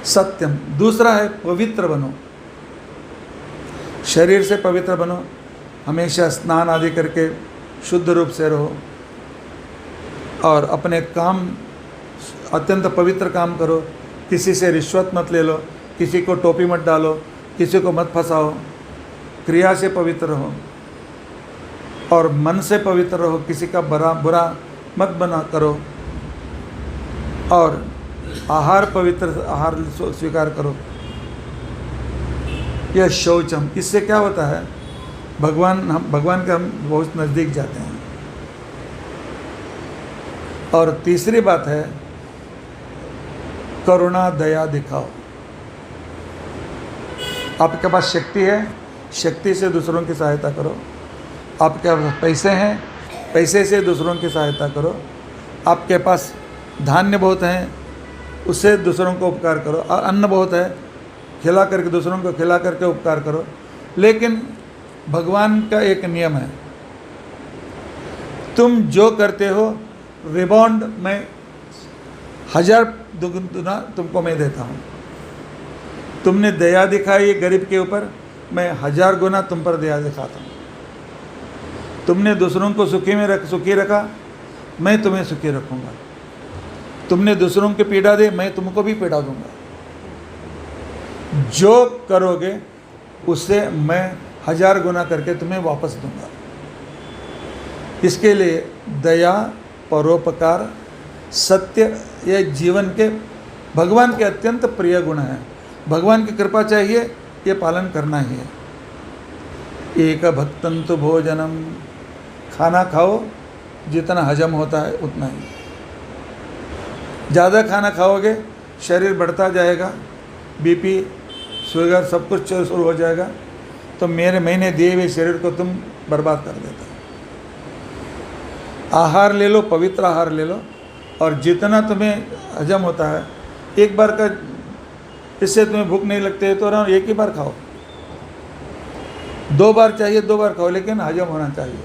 सत्यम। दूसरा है पवित्र बनो, शरीर से पवित्र बनो, हमेशा स्नान आदि करके शुद्ध रूप से रहो, और अपने काम अत्यंत पवित्र काम करो। किसी से रिश्वत मत ले लो, किसी को टोपी मत डालो, किसी को मत फंसाओ, क्रिया से पवित्र रहो और मन से पवित्र रहो, किसी का बुरा मत बना करो, और आहार पवित्र आहार स्वीकार करो। यह शौचम, इससे क्या होता है, भगवान के हम बहुत नज़दीक जाते हैं। और तीसरी बात है करुणा दया दिखाओ। आपके पास शक्ति है, शक्ति से दूसरों की सहायता करो। आपके पास पैसे हैं, पैसे से दूसरों की सहायता करो। आपके पास धान्य बहुत हैं, उससे दूसरों को उपकार करो। और अन्न बहुत है, खिला करके दूसरों को खिला करके उपकार करो। लेकिन भगवान का एक नियम है, तुम जो करते हो रिबाउंड में 1000 दुगुना तुमको मैं देता हूँ। तुमने दया दिखाई गरीब के ऊपर, मैं 1000 गुना तुम पर दया दिखाता हूँ। तुमने दूसरों को सुखी रखा, मैं तुम्हें सुखी रखूँगा। तुमने दूसरों की पीड़ा दी, मैं तुमको भी पीड़ा दूंगा। जो करोगे उससे मैं 1000 गुना करके तुम्हें वापस दूंगा। इसके लिए दया, परोपकार, सत्य, ये जीवन के भगवान के अत्यंत प्रिय गुण हैं। भगवान की कृपा चाहिए, ये पालन करना ही है। एक भक्तंतु भोजनम, खाना खाओ जितना हजम होता है उतना ही। ज़्यादा खाना खाओगे शरीर बढ़ता जाएगा, बीपी शुगर सब कुछ शुरू हो जाएगा, तो मैंने दिए हुए शरीर को तुम बर्बाद कर देते हो। आहार ले लो, पवित्र आहार ले लो, और जितना तुम्हें हजम होता है, एक बार का, इससे तुम्हें भूख नहीं लगती है तो एक ही बार खाओ। 2 बार चाहिए 2 बार खाओ, लेकिन हजम होना चाहिए।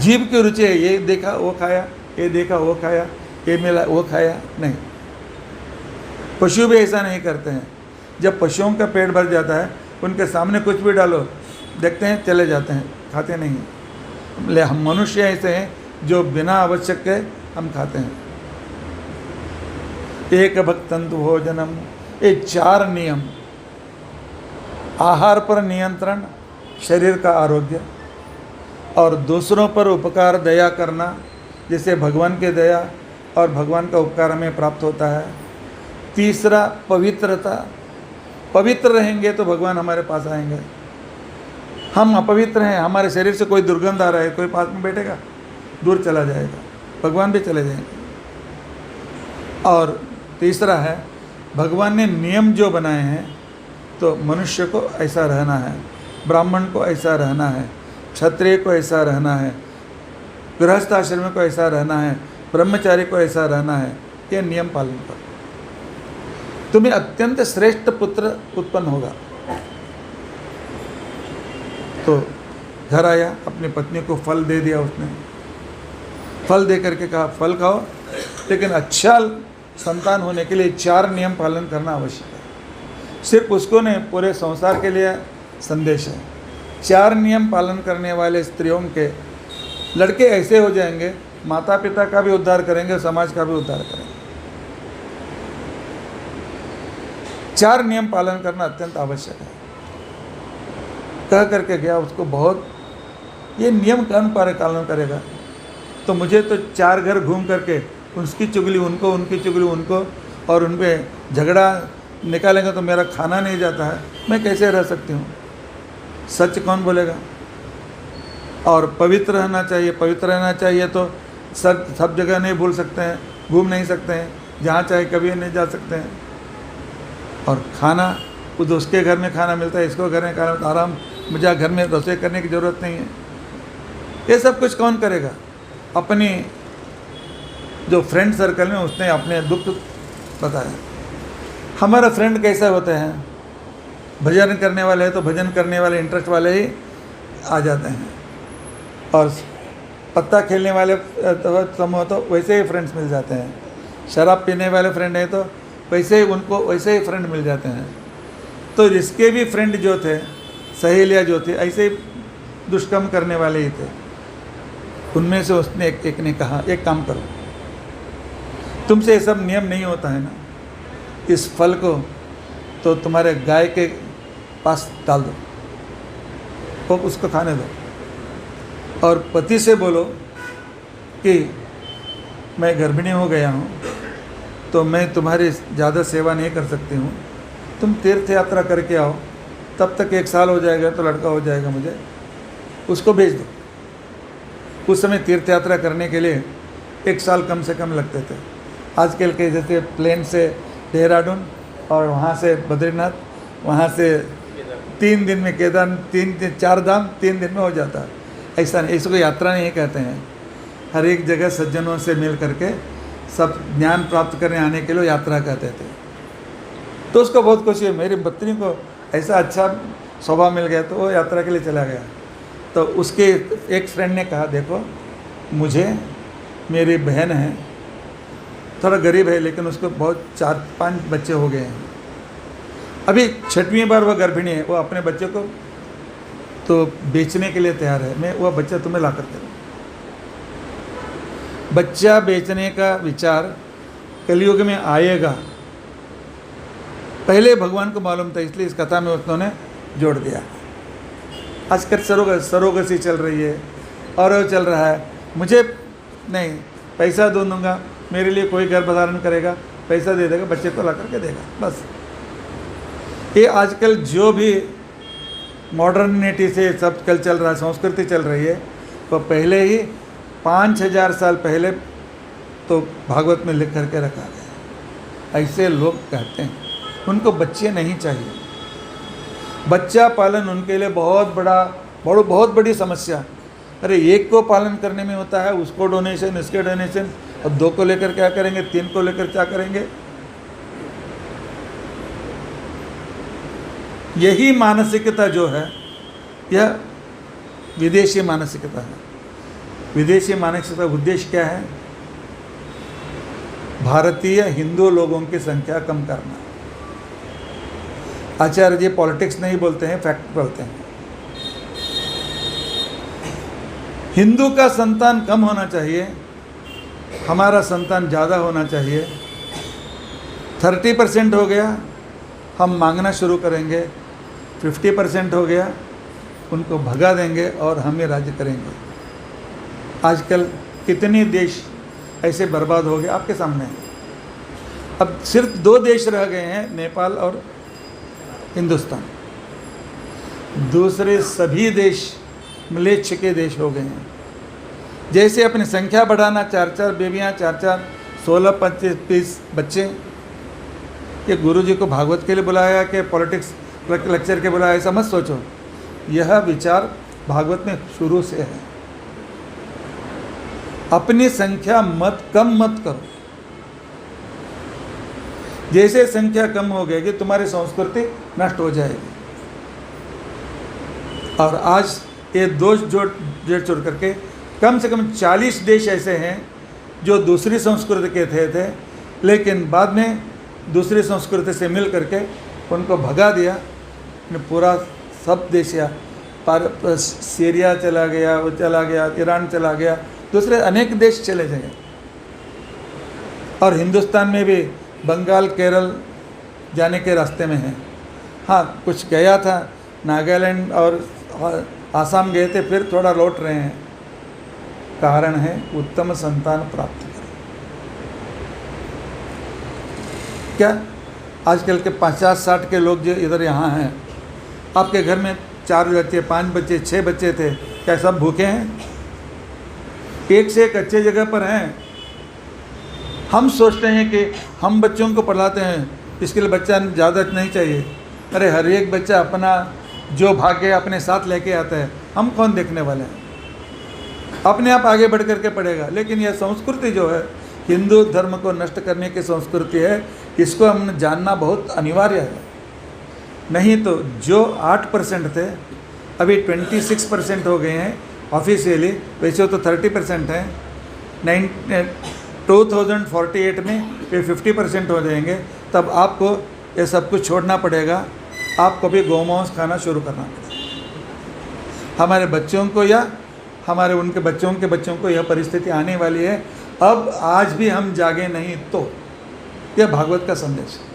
जीभ की रुचि है, ये देखा वो खाया, ये देखा वो खाया, ये मिला वो खाया, नहीं। पशु भी ऐसा नहीं करते हैं। जब पशुओं का पेट भर जाता है, उनके सामने कुछ भी डालो, देखते हैं चले जाते हैं, खाते नहीं हैं। ले हम मनुष्य ऐसे हैं जो बिना आवश्यक के हम खाते हैं। एक भक्तंतु भोजनम, ये 4 नियम, आहार पर नियंत्रण, शरीर का आरोग्य, और दूसरों पर उपकार दया करना, जिससे भगवान की दया और भगवान का उपकार हमें प्राप्त होता है। तीसरा पवित्रता, पवित्र रहेंगे तो भगवान हमारे पास आएंगे। हम अपवित्र हैं, हमारे शरीर से कोई दुर्गंध आ रहा है, कोई पास में बैठेगा, दूर चला जाएगा, भगवान भी चले जाएंगे। और तीसरा है, भगवान ने नियम जो बनाए हैं, तो मनुष्य को ऐसा रहना है, ब्राह्मण को ऐसा रहना है, क्षत्रिय को ऐसा रहना है, गृहस्थ आश्रम को ऐसा रहना है, ब्रह्मचारी को ऐसा रहना है। ये नियम पालन करो, तुम्हें अत्यंत श्रेष्ठ पुत्र उत्पन्न होगा। तो घर आया, अपनी पत्नी को फल दे दिया उसने, फल दे करके कहा फल खाओ, लेकिन अच्छा संतान होने के लिए 4 नियम पालन करना आवश्यक है। सिर्फ उसको नहीं, पूरे संसार के लिए संदेश है। 4 नियम पालन करने वाले स्त्रियों के लड़के ऐसे हो जाएंगे, माता पिता का भी उद्धार करेंगे, समाज का भी उद्धार करेंगे। 4 नियम पालन करना अत्यंत आवश्यक है। कह करके गया उसको, बहुत ये नियम कौन पालन करेगा, तो मुझे तो 4 घर घूम करके उसकी चुगली उनको, उनकी चुगली उनको, और उन पर झगड़ा निकालेंगे तो मेरा खाना नहीं जाता है, मैं कैसे रह सकती हूँ। सच कौन बोलेगा। और पवित्र रहना चाहिए, पवित्र रहना चाहिए तो सब जगह नहीं भूल सकते हैं, घूम नहीं सकते हैं, जहाँ चाहे कभी नहीं जा सकते हैं। और खाना खुद उसके घर में खाना मिलता है, इसको घर में खाना मिलता है, आराम, मुझे घर में रसोई करने की ज़रूरत नहीं है। ये सब कुछ कौन करेगा। अपनी जो फ्रेंड सर्कल में उसने अपने दुख बताया। हमारा फ्रेंड कैसा होते हैं, भजन करने वाले हैं तो भजन करने वाले इंटरेस्ट वाले ही आ जाते हैं, और पत्ता खेलने वाले समूह तो वैसे ही फ्रेंड्स मिल जाते हैं। शराब पीने वाले फ्रेंड हैं तो वैसे ही उनको वैसे ही फ्रेंड मिल जाते हैं। तो जिसके भी फ्रेंड जो थे, सहेलियाँ जो थी, ऐसे ही दुष्कर्म करने वाले ही थे। उनमें से उसने एक ने कहा, एक काम करो, तुमसे ये सब नियम नहीं होता है ना, इस फल को तो तुम्हारे गाय के पास डाल दो, वो उसको खाने दो। और पति से बोलो कि मैं गर्भिणी हो गया हूँ, तो मैं तुम्हारी ज़्यादा सेवा नहीं कर सकती हूँ, तुम तीर्थ यात्रा करके आओ, तब तक 1 साल हो जाएगा तो लड़का हो जाएगा, मुझे उसको भेज दो। उस समय तीर्थ यात्रा करने के लिए 1 साल कम से कम लगते थे। आजकल के जैसे प्लेन से देहरादून और वहाँ से बद्रीनाथ, वहाँ से 3 दिन में केदारनाथ, 4 धाम 3 दिन में हो जाता है। ऐसा नहीं, इसको यात्रा नहीं कहते हैं। हर एक जगह सज्जनों से मिल करके सब ज्ञान प्राप्त करने आने के लिए यात्रा कहते थे। तो उसको बहुत खुशी है, मेरी पत्नी को ऐसा अच्छा स्वभाव मिल गया, तो वो यात्रा के लिए चला गया। तो उसके एक फ्रेंड ने कहा, देखो मुझे, मेरी बहन है, थोड़ा गरीब है, लेकिन उसको बहुत 4-5 बच्चे हो गए हैं, अभी 6वीं बार वह गर्भिणी है, वो अपने बच्चे को तो बेचने के लिए तैयार है, मैं वह बच्चा तुम्हें ला करके दूँ। बच्चा बेचने का विचार कलयुग में आएगा, पहले भगवान को मालूम था, इसलिए इस कथा में उन्होंने जोड़ दिया। आजकल सरोगसी चल रही है और वो चल रहा है, मुझे नहीं पैसा दूंगा, मेरे लिए कोई गर्भधारण करेगा, पैसा दे देगा, बच्चे को ला करके देगा, बस। ये आजकल जो भी मॉडर्निटी से सब कल चल रहा है, संस्कृति चल रही है, तो पहले ही 5000 साल पहले तो भागवत में लिख करके रखा गया। ऐसे लोग कहते हैं उनको बच्चे नहीं चाहिए। बच्चा पालन उनके लिए बहुत बड़ी समस्या। अरे एक को पालन करने में होता है, उसको डोनेशन, इसके डोनेशन, अब 2 को लेकर क्या करेंगे, 3 को लेकर क्या करेंगे। यही मानसिकता जो है, यह विदेशी मानसिकता है। विदेशी मानसिकता उद्देश्य क्या है? भारतीय हिंदू लोगों की संख्या कम करना। आचार्य जी पॉलिटिक्स नहीं बोलते हैं, फैक्ट बोलते हैं। हिंदू का संतान कम होना चाहिए, हमारा संतान ज़्यादा होना चाहिए। 30% हो गया, हम मांगना शुरू करेंगे। 50% हो गया, उनको भगा देंगे और हम ही राज्य करेंगे। आजकल कितने देश ऐसे बर्बाद हो गए आपके सामने। अब सिर्फ 2 देश रह गए हैं, नेपाल और हिंदुस्तान। दूसरे सभी देश म्लेच्छ के देश हो गए हैं। जैसे अपनी संख्या बढ़ाना, 4-4 बेबियाँ, 4-4, 16, 25, 30 बच्चे। ये गुरुजी को भागवत के लिए बुलाया कि पॉलिटिक्स लेक्चर के बुलाया, ऐसा मत सोचो। यह विचार भागवत में शुरू से है। अपनी संख्या कम मत करो। जैसे संख्या कम हो गई, तुम्हारी संस्कृति नष्ट हो जाएगी। और आज ये दोष जोड़ करके कम से कम 40 देश ऐसे हैं जो दूसरी संस्कृति के थे, लेकिन बाद में दूसरी संस्कृति से मिल करके उनको भगा दिया। पूरा सब देश, सीरिया चला गया, वो चला गया, ईरान चला गया, दूसरे अनेक देश चले गए। और हिंदुस्तान में भी बंगाल, केरल जाने के रास्ते में है। हाँ, कुछ गया था, नागालैंड और आसाम गए थे, फिर थोड़ा लौट रहे हैं। कारण है उत्तम संतान प्राप्त करें। क्या आजकल के 50-60 के लोग जो इधर यहाँ हैं, आपके घर में 4 बच्चे, 5 बच्चे, 6 बच्चे थे, क्या सब भूखे हैं? एक से एक अच्छे जगह पर हैं। हम सोचते हैं कि हम बच्चों को पढ़ाते हैं, इसके लिए बच्चा ज़्यादा नहीं चाहिए। अरे हर एक बच्चा अपना जो भाग्य अपने साथ लेके आता है, हम कौन देखने वाले हैं? अपने आप आगे बढ़ करके पढ़ेगा। लेकिन यह संस्कृति जो है, हिंदू धर्म को नष्ट करने की संस्कृति है, इसको हम जानना बहुत अनिवार्य है। नहीं तो जो 8% थे, अभी 26% हो गए हैं ऑफिशियली, वैसे तो 30% हैं। 2048 में ये 50% हो जाएंगे। तब आपको ये सब कुछ छोड़ना पड़ेगा, आपको भी गौमांस खाना शुरू करना पड़ेगा। हमारे बच्चों को या हमारे उनके बच्चों के बच्चों को यह परिस्थिति आने वाली है। अब आज भी हम जागे नहीं तो, यह भागवत का संदेश है।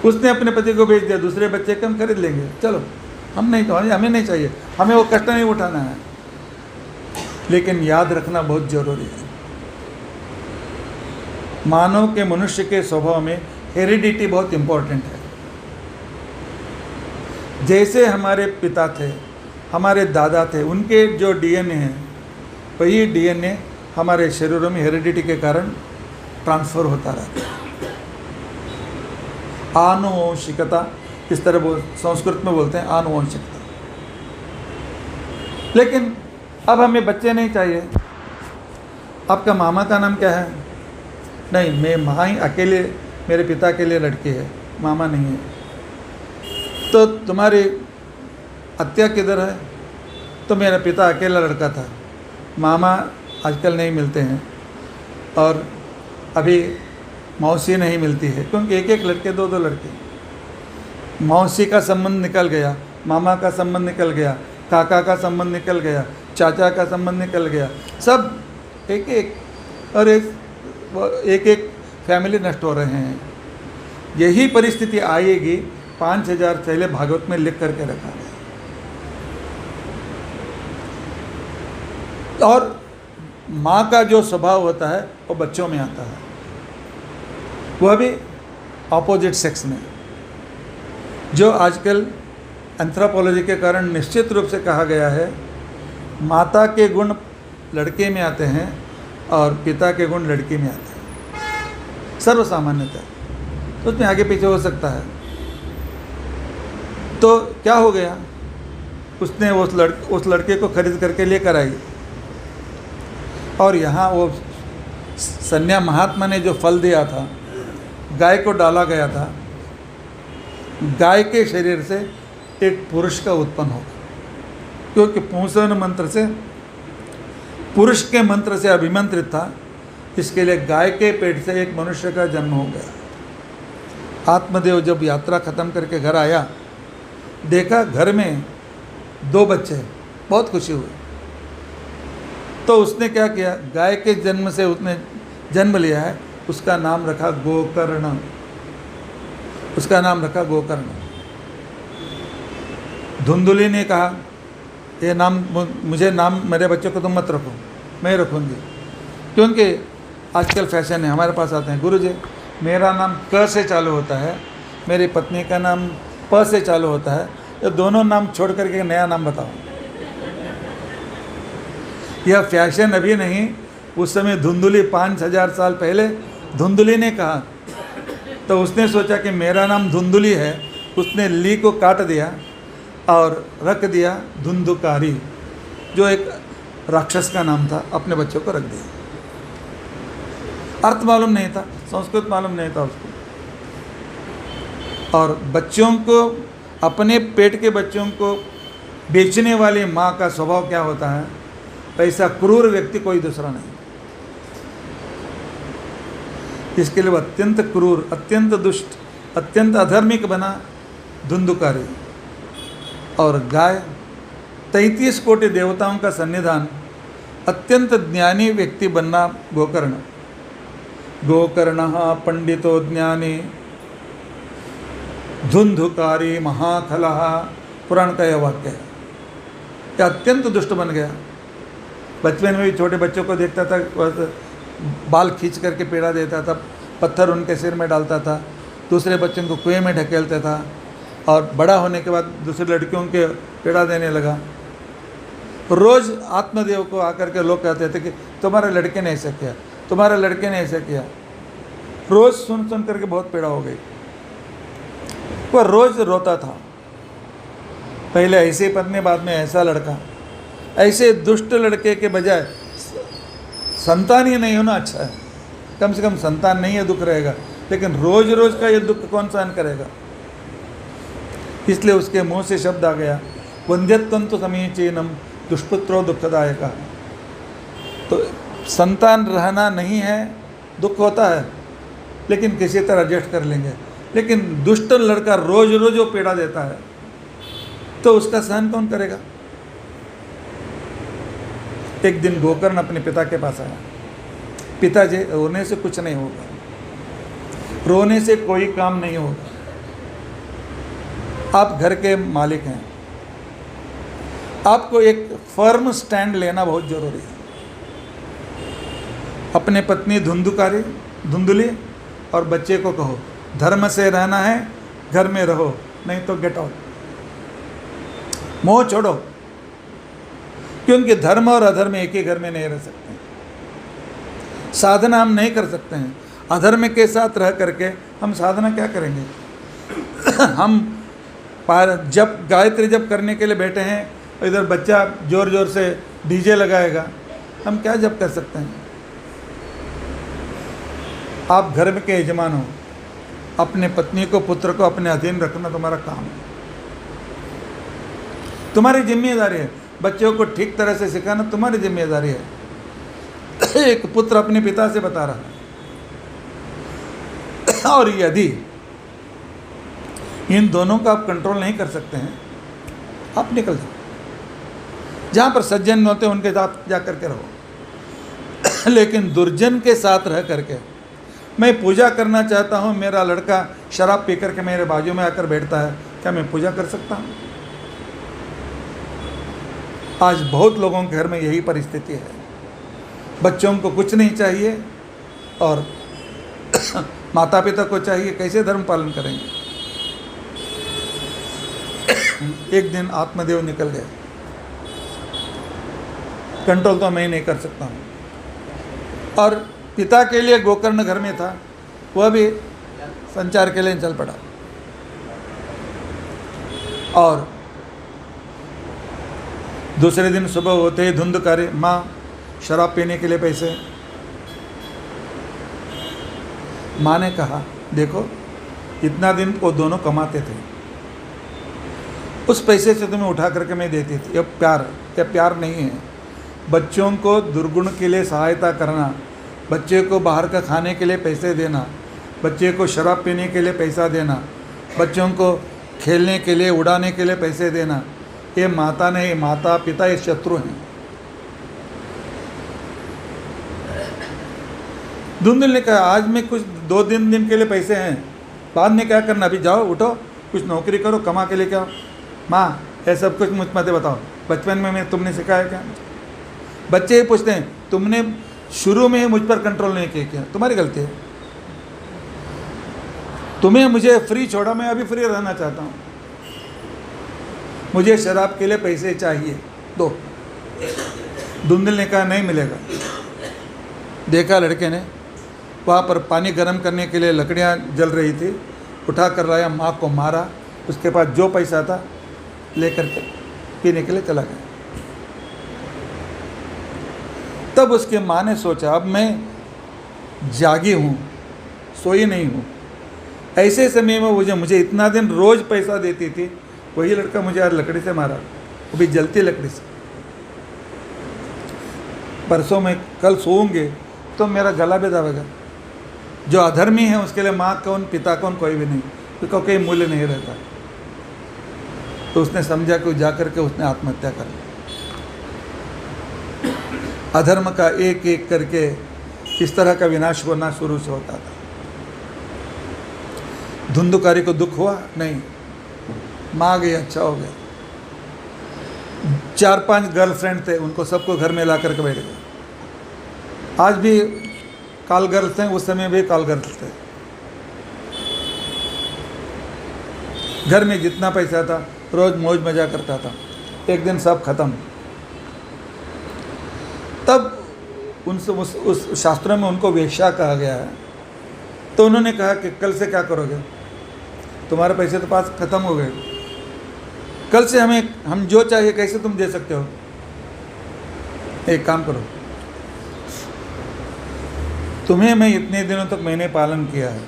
उसने अपने पति को भेज दिया, दूसरे बच्चे के हम खरीद लेंगे, चलो हम नहीं, तो हमें नहीं चाहिए, हमें वो कष्ट नहीं उठाना है। लेकिन याद रखना बहुत जरूरी है, मानव के, मनुष्य के स्वभाव में हेरिडिटी बहुत इंपॉर्टेंट है। जैसे हमारे पिता थे, हमारे दादा थे, उनके जो डीएनए हैं, वही डीएनए हमारे शरीरों में हेरिडिटी के कारण ट्रांसफर होता रहता है। आनुवंशिकता, इस तरह संस्कृत में बोलते हैं आनुवंशिकता। लेकिन अब हमें बच्चे नहीं चाहिए। आपका मामा का नाम क्या है? नहीं, मैं माँ ही अकेले, मेरे पिता के लिए लड़की है, मामा नहीं है। तो तुम्हारी अत्या किधर है? तो मेरा पिता अकेला लड़का था, मामा आजकल नहीं मिलते हैं, और अभी मौसी नहीं मिलती है, क्योंकि एक एक लड़के, दो दो लड़के। मौसी का संबंध निकल गया, मामा का संबंध निकल गया, काका का संबंध निकल गया, चाचा का संबंध निकल गया, सब एक एक, और एक एक फैमिली नष्ट हो रहे हैं। यही परिस्थिति आएगी, 5000 पहले भागवत में लिख करके रखा है। और माँ का जो स्वभाव होता है वो बच्चों में आता है, वह भी ऑपोजिट सेक्स में, जो आजकल एंथ्रोपोलॉजी के कारण निश्चित रूप से कहा गया है, माता के गुण लड़के में आते हैं और पिता के गुण लड़की में आते हैं, सर्वसामान्यतः। तो उसमें आगे पीछे हो सकता है। तो क्या हो गया, उसने उस लड़के को खरीद करके लेकर आई, और यहाँ वो संन्या महात्मा ने जो फल दिया था, गाय को डाला गया था, गाय के शरीर से एक पुरुष का उत्पन्न होगा, क्योंकि पूंसन मंत्र से, पुरुष के मंत्र से अभिमंत्रित था, इसके लिए गाय के पेट से एक मनुष्य का जन्म हो गया। आत्मदेव जब यात्रा खत्म करके घर आया, देखा घर में 2 बच्चे, बहुत खुशी हुई। तो उसने क्या किया, गाय के जन्म से उसने जन्म लिया है, उसका नाम रखा गोकर्ण, उसका नाम रखा गोकर्ण। धुंधुली ने कहा, ये नाम मुझे, नाम मेरे बच्चों को तुम मत रखो, मैं रखूँगी, क्योंकि आजकल फैशन है। हमारे पास आते हैं, गुरुजी मेरा नाम क से चालू होता है, मेरी पत्नी का नाम प से चालू होता है, ये दोनों नाम छोड़ करके नया नाम बताओ। यह फैशन अभी नहीं, उस समय धुंधुली 5000 साल पहले धुंधुली ने कहा, तो उसने सोचा कि मेरा नाम धुंधुली है, उसने ली को काट दिया और रख दिया धुंधुकारी, जो एक राक्षस का नाम था, अपने बच्चों को रख दिया। अर्थ मालूम नहीं था, संस्कृत मालूम नहीं था उसको। और बच्चों को, अपने पेट के बच्चों को बेचने वाली माँ का स्वभाव क्या होता है, ऐसा क्रूर व्यक्ति कोई दूसरा नहीं। इसके लिए वो अत्यंत क्रूर, अत्यंत दुष्ट, अत्यंत अधर्मिक बना धुंधुकारी। और गाय 33 कोटि देवताओं का सन्निधान, अत्यंत ज्ञानी व्यक्ति बनना गोकर्ण। गोकर्ण पंडितो ज्ञानी धुंधुकारी महाखलः, पुराण का यह वाक्य है। यह अत्यंत दुष्ट बन गया। बचपन में भी छोटे बच्चों को देखता था, बाल खींच करके पेड़ा देता था, पत्थर उनके सिर में डालता था, दूसरे बच्चों को कुएं में ढकेलता था, और बड़ा होने के बाद दूसरी लड़कियों के पेड़ा देने लगा। रोज़ आत्मदेव को आकर के लोग कहते थे कि तुम्हारे लड़के ने ऐसा किया, तुम्हारे लड़के ने ऐसा किया। रोज़ सुन सुन करके बहुत पीड़ा हो गई। वह रोज़ रोता था, पहले ऐसी पत्नी, बाद में ऐसा लड़का। ऐसे दुष्ट लड़के के बजाय संतान ही नहीं होना अच्छा है। कम से कम संतान नहीं है, दुख रहेगा, लेकिन रोज़ रोज़ का ये दुख कौन सहन करेगा। इसलिए उसके मुंह से शब्द आ गया, वंध्यत्वं तु समीचीनम दुष्पुत्रो दुखदायक। तो संतान रहना नहीं है, दुख होता है, लेकिन किसी तरह एडजस्ट कर लेंगे। लेकिन दुष्ट लड़का रोज रोज वो पीड़ा देता है, तो उसका सहन कौन करेगा। एक दिन गोकर्ण अपने पिता के पास आया। पिताजी, रोने से कुछ नहीं होगा, रोने से कोई काम नहीं होगा, आप घर के मालिक हैं, आपको एक फर्म स्टैंड लेना बहुत ज़रूरी है। अपने पत्नी धुंधुली और बच्चे को कहो धर्म से रहना है, घर में रहो, नहीं तो गेट आउट, मोह छोड़ो, क्योंकि धर्म और अधर्म एक ही घर में नहीं रह सकते। साधना हम नहीं कर सकते हैं, अधर्म के साथ रह करके हम साधना क्या करेंगे? हम जब गायत्री जप करने के लिए बैठे हैं, इधर बच्चा जोर जोर से डीजे लगाएगा, हम क्या जप कर सकते हैं? आप घर में के यजमान हो, अपने पत्नी को पुत्र को अपने अधीन रखना तुम्हारा काम है, तुम्हारी जिम्मेदारी है। बच्चों को ठीक तरह से सिखाना तुम्हारी जिम्मेदारी है। एक पुत्र अपने पिता से बता रहा है, और यदि इन दोनों का आप कंट्रोल नहीं कर सकते हैं, आप निकल जाओ, जहाँ पर सज्जन होते हैं उनके साथ जा करके रहो। लेकिन दुर्जन के साथ रह करके, मैं पूजा करना चाहता हूँ, मेरा लड़का शराब पी करके मेरे बाजू में आकर बैठता है, क्या मैं पूजा कर सकता हूँ? आज बहुत लोगों के घर में यही परिस्थिति है। बच्चों को कुछ नहीं चाहिए और माता पिता को चाहिए, कैसे धर्म पालन करेंगे? एक दिन आत्मदेव निकल गए, कंट्रोल तो मैं नहीं कर सकता हूँ। और पिता के लिए गोकर्ण घर में था, वह भी संचार के लिए चल पड़ा। और दूसरे दिन सुबह होते ही धुंधकारी, माँ शराब पीने के लिए पैसे। माँ ने कहा, देखो इतना दिन वो दोनों कमाते थे, उस पैसे से तुम्हें उठा करके मैं देती थी। यह प्यार नहीं है। बच्चों को दुर्गुण के लिए सहायता करना, बच्चे को बाहर का खाने के लिए पैसे देना, बच्चे को शराब पीने के लिए पैसा देना, बच्चों को खेलने के लिए उड़ाने के लिए पैसे देना, ये माता नहीं, माता पिता ये शत्रु हैं। धुंधल ने कहा, आज में कुछ 2-3 दिन के लिए पैसे हैं, बाद में क्या करना? अभी जाओ, उठो, कुछ नौकरी करो, कमा के लेके आओ। माँ ये सब कुछ मुझ मत बताओ, बचपन में तुमने सिखाया क्या? बच्चे ही पूछते हैं, तुमने शुरू में मुझ पर कंट्रोल नहीं किया, क्या तुम्हारी गलती है? तुम्हें मुझे फ्री छोड़ा, मैं अभी फ्री रहना चाहता हूँ, मुझे शराब के लिए पैसे चाहिए, दो। धुंधल ने कहा, नहीं मिलेगा। देखा लड़के ने, वहाँ पर पानी गर्म करने के लिए लकड़ियाँ जल रही थी, उठा कर लाया, माँ को मारा, उसके पास जो पैसा था लेकर के पीने के लिए चला गया। तब उसके माँ ने सोचा, अब मैं जागी हूँ, सोई नहीं हूँ, ऐसे समय में मुझे इतना दिन रोज़ पैसा देती थी, वही लड़का मुझे आज लकड़ी से मारा, वो भी जलती लकड़ी से। परसों में कल सोऊंगे तो मेरा गला भी दबेगा। जो अधर्मी है उसके लिए माँ कौन, पिता कौन, कोई भी नहीं, उसका कोई मूल्य नहीं रहता। तो उसने समझा कि जा करके उसने आत्महत्या कर ली। अधर्म का एक एक करके इस तरह का विनाश होना शुरू से होता था। धुंधकारी को दुख हुआ नहीं, माँ गई, अच्छा हो गया। 4-5 गर्लफ्रेंड थे, उनको सबको घर में ला करके बैठ गए। आज भी कॉल गर्ल्स हैं, उस समय भी कॉल गर्ल्स थे। घर में जितना पैसा था रोज मौज मजा करता था, एक दिन सब खत्म। तब उनसे उस शास्त्रों में उनको वेश्या कहा गया है। तो उन्होंने कहा कि कल से क्या करोगे, तुम्हारे पैसे तो पास खत्म हो गए, कल से हम जो चाहिए कैसे तुम दे सकते हो? एक काम करो, तुम्हें मैं इतने दिनों तक मैंने पालन किया है,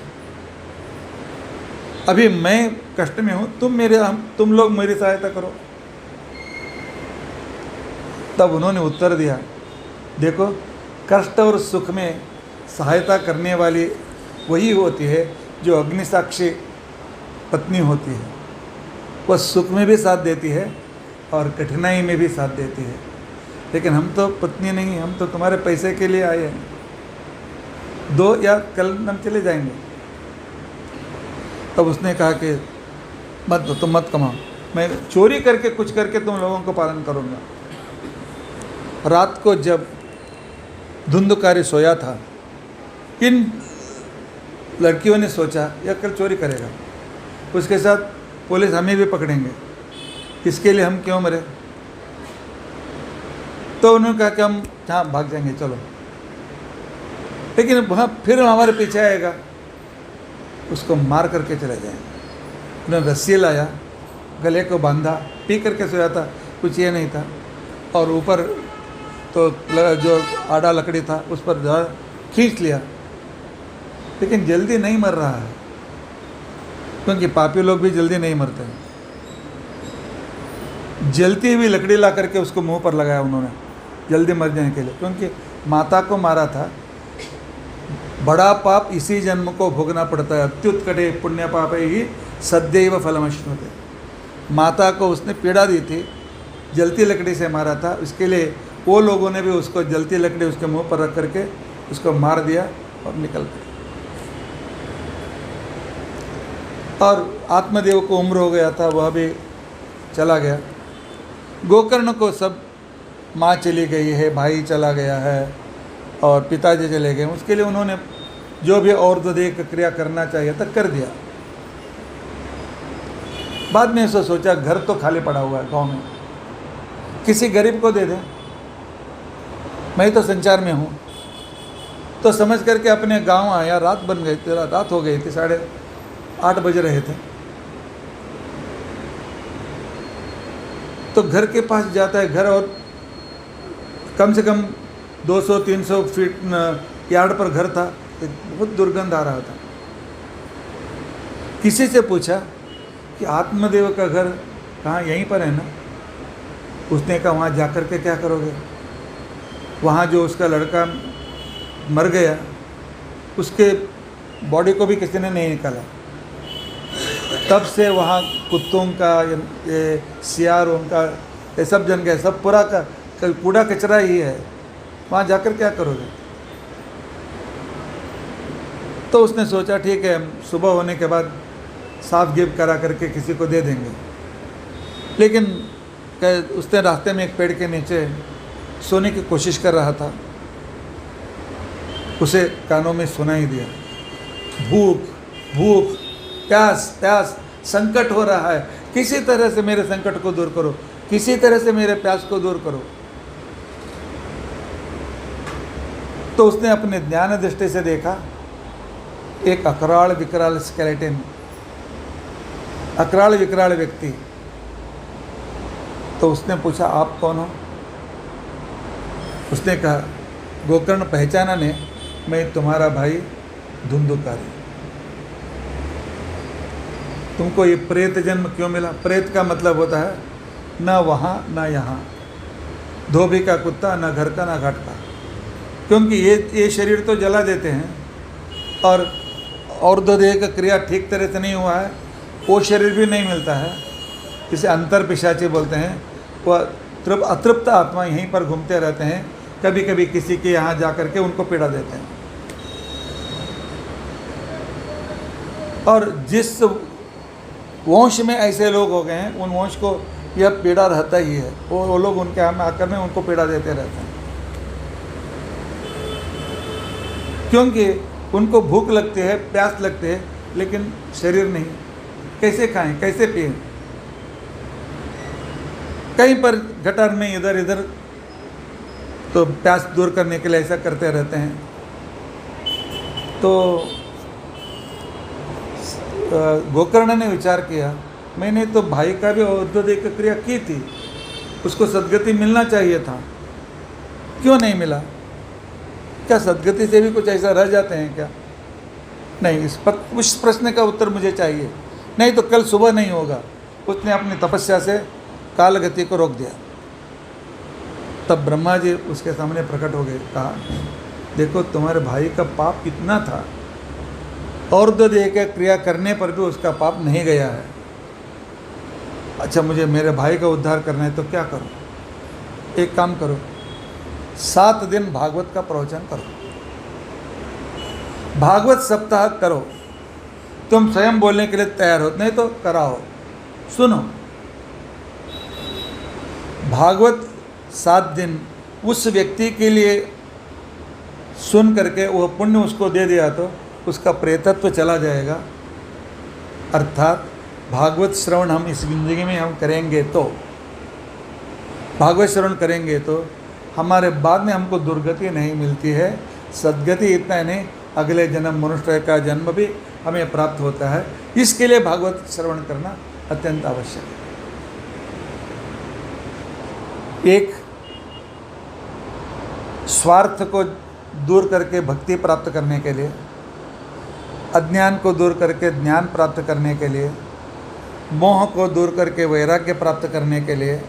अभी मैं कष्ट में हूँ, तुम लोग मेरी सहायता करो। तब उन्होंने उत्तर दिया, देखो कष्ट और सुख में सहायता करने वाली वही होती है जो अग्निसाक्षी पत्नी होती है। वह सुख में भी साथ देती है और कठिनाई में भी साथ देती है। लेकिन हम तो पत्नी नहीं, हम तो तुम्हारे पैसे के लिए आए हैं, दो या कल हम चले जाएंगे। तब उसने कहा कि मत दो, तुम मत कमाओ, मैं चोरी करके कुछ करके तुम लोगों को पालन करूँगा। रात को जब धुंधकारी सोया था, इन लड़कियों ने सोचा यह कल चोरी करेगा, उसके साथ पुलिस हमें भी पकड़ेंगे, इसके लिए हम क्यों मरे। तो उन्होंने कहा कि हम हाँ भाग जाएंगे, चलो। लेकिन वहाँ फिर हमारे पीछे आएगा, उसको मार करके चले जाएंगे। उन्होंने रस्सी लाया, गले को बांधा, पी करके सोया था, कुछ ये नहीं था, और ऊपर तो जो आड़ा लकड़ी था उस पर खींच लिया। लेकिन जल्दी नहीं मर रहा है, क्योंकि पापी लोग भी जल्दी नहीं मरते हैं। जलती हुई लकड़ी ला करके उसको मुंह पर लगाया उन्होंने, जल्दी मर जाने के लिए, क्योंकि माता को मारा था। बड़ा पाप इसी जन्म को भोगना पड़ता है। अत्युत्कटे पुण्य पाप ही सदैव फलमश्नुते। माता को उसने पीड़ा दी थी, जलती लकड़ी से मारा था, इसके लिए वो लोगों ने भी उसको जलती लकड़ी उसके मुंह पर रख करके उसको मार दिया और निकल गए। और आत्मदेव को उम्र हो गया था, वह भी चला गया। गोकर्ण को सब, माँ चली गई है, भाई चला गया है और पिताजी चले गए, उसके लिए उन्होंने जो भी और्ध्वदेह क्रिया करना चाहिए था कर दिया। बाद में ऐसा सोचा घर तो खाली पड़ा हुआ है गांव में, किसी गरीब को दे दें, मैं तो संचार में हूँ। तो समझ करके अपने गांव आया, रात बन गई थी, रात हो गई थी, 8:30 बज रहे थे। तो घर के पास जाता है, घर और कम से कम 200-300 फीट यार्ड पर घर था। एक बहुत दुर्गंध आ रहा था। किसी से पूछा कि आत्मदेव का घर कहाँ, यहीं पर है ना। उसने कहा वहाँ जाकर के क्या करोगे, वहाँ जो उसका लड़का मर गया उसके बॉडी को भी किसी ने नहीं निकाला। तब से वहाँ कुत्तों का, ये सियारों का, ये सब जन गए, सब पूरा का कूड़ा कचरा ही है, वहाँ जाकर क्या करोगे। तो उसने सोचा ठीक है, सुबह होने के बाद साफ गिव करा करके किसी को दे देंगे। लेकिन उसने रास्ते में एक पेड़ के नीचे सोने की कोशिश कर रहा था, उसे कानों में सुनाई दिया, भूख भूख, प्यास प्यास, संकट हो रहा है, किसी तरह से मेरे संकट को दूर करो, किसी तरह से मेरे प्यास को दूर करो। तो उसने अपने ज्ञान दृष्टि से देखा एक अकराल विकराल स्केलेटन, अकराल विकराल व्यक्ति। तो उसने पूछा आप कौन हो। उसने कहा गोकर्ण पहचाना ने, मैं तुम्हारा भाई धुंधुकारी। तुमको ये प्रेत जन्म क्यों मिला। प्रेत का मतलब होता है ना वहाँ ना यहाँ, धोबी का कुत्ता, ना घर का ना घाट का। क्योंकि ये शरीर तो जला देते हैं, और और्ध्वदेह का क्रिया ठीक तरह से नहीं हुआ है, वो शरीर भी नहीं मिलता है। इसे अंतर पिशाची बोलते हैं। वह अतृप्त आत्मा यहीं पर घूमते रहते हैं, कभी कभी किसी के यहाँ जा कर के उनको पीड़ा देते हैं। और जिस वंश में ऐसे लोग हो गए हैं, उन वंश को यह पीड़ा रहता ही है। वो लोग उनके यहाँ में आकर में उनको पीड़ा देते रहते हैं, क्योंकि उनको भूख लगती है, प्यास लगती है, लेकिन शरीर नहीं। कैसे खाएं, कैसे पिएं। कहीं पर गटर में इधर इधर, तो प्यास दूर करने के लिए ऐसा करते रहते हैं। तो गोकर्ण ने विचार किया, मैंने तो भाई का भी और्ध्वदेह क्रिया की थी, उसको सद्गति मिलना चाहिए था, क्यों नहीं मिला। क्या सद्गति से भी कुछ ऐसा रह जाते हैं क्या। नहीं, उस प्रश्न का उत्तर मुझे चाहिए, नहीं तो कल सुबह नहीं होगा। उसने अपनी तपस्या से कालगति को रोक दिया। तब ब्रह्मा जी उसके सामने प्रकट हो गए। कहा देखो तुम्हारे भाई का पाप कितना था, और्ध्वदेह के क्रिया करने पर भी उसका पाप नहीं गया है। अच्छा, मुझे मेरे भाई का उद्धार करना है तो क्या करूं। एक काम करो, 7 दिन भागवत का प्रवचन करो, भागवत सप्ताह करो। तुम स्वयं बोलने के लिए तैयार हो, नहीं तो कराओ, सुनो, भागवत 7 दिन उस व्यक्ति के लिए सुन करके वह पुण्य उसको दे दिया तो उसका प्रेतत्व चला जाएगा। अर्थात भागवत श्रवण हम इस जिंदगी में हम करेंगे तो, भागवत श्रवण करेंगे तो हमारे बाद में हमको दुर्गति नहीं मिलती है, सद्गति इतना नहीं, अगले जन्म मनुष्य का जन्म भी हमें प्राप्त होता है। इसके लिए भागवत श्रवण करना अत्यंत आवश्यक है। एक स्वार्थ को दूर करके भक्ति प्राप्त करने के लिए, अज्ञान को दूर करके ज्ञान प्राप्त करने के लिए, मोह को दूर करके वैराग्य प्राप्त करने के लिए,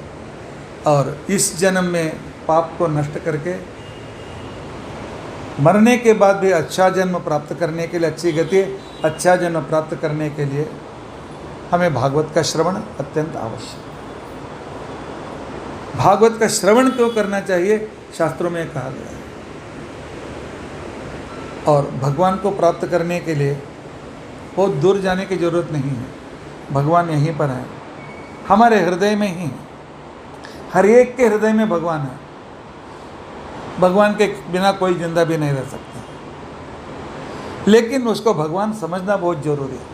और इस जन्म में पाप को नष्ट करके मरने के बाद भी अच्छा जन्म प्राप्त करने के लिए, अच्छी गति, अच्छा जन्म प्राप्त करने के लिए हमें भागवत का श्रवण अत्यंत आवश्यक है। भागवत का श्रवण क्यों करना चाहिए, शास्त्रों में कहा गया है। और भगवान को प्राप्त करने के लिए बहुत दूर जाने की ज़रूरत नहीं है, भगवान यहीं पर है, हमारे हृदय में ही है। हर एक के हृदय में भगवान है। भगवान के बिना कोई जिंदा भी नहीं रह सकता, लेकिन उसको भगवान समझना बहुत जरूरी है।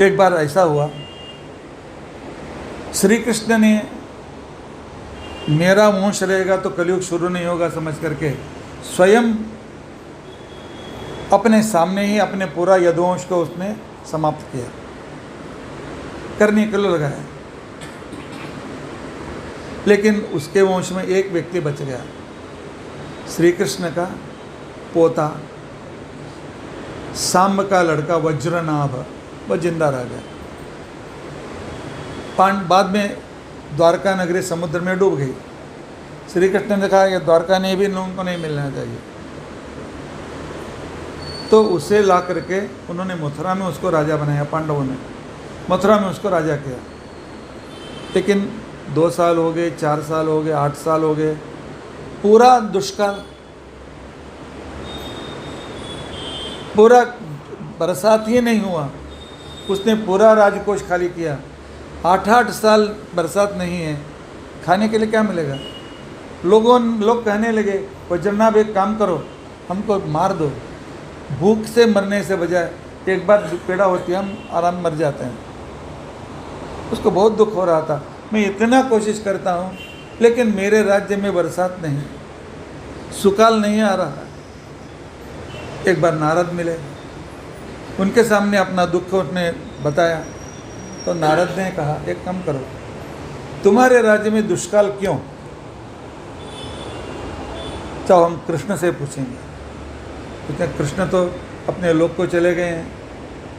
एक बार ऐसा हुआ, श्री कृष्ण ने मेरा वंश रहेगा तो कलयुग शुरू नहीं होगा समझ करके स्वयं अपने सामने ही अपने पूरा यदुवंश को उसने समाप्त किया, करने के लिए लगाया। लेकिन उसके वंश में एक व्यक्ति बच गया, श्री कृष्ण का पोता सांब का लड़का वज्रनाभ, वह जिंदा रह गया। बाद में द्वारका नगरी समुद्र में डूब गई। श्री कृष्ण ने कहा यह द्वारका ने भी लोगों को नहीं मिलना चाहिए, तो उसे ला करके उन्होंने मथुरा में उसको राजा बनाया। पांडवों ने मथुरा में उसको राजा किया। लेकिन 2 साल हो गए, 4 साल हो गए, 8 साल हो गए, पूरा दुष्काल, पूरा बरसात ही नहीं हुआ। उसने पूरा राजकोष खाली किया। 8-8 साल बरसात नहीं है, खाने के लिए क्या मिलेगा? लोग कहने लगे वज्रनाभ एक काम करो, हमको मार दो, भूख से मरने से बजाय एक बार पीड़ा होती है हम आराम मर जाते हैं। उसको बहुत दुख हो रहा था, मैं इतना कोशिश करता हूँ लेकिन मेरे राज्य में बरसात नहीं, सुकाल नहीं आ रहा है। एक बार नारद मिले, उनके सामने अपना दुख उसने बताया, तो नारद ने कहा एक काम करो, तुम्हारे राज्य में दुष्काल क्यों? चाहो हम कृष्ण से पूछेंगे। क्योंकि कृष्ण तो अपने लोक को चले गए हैं।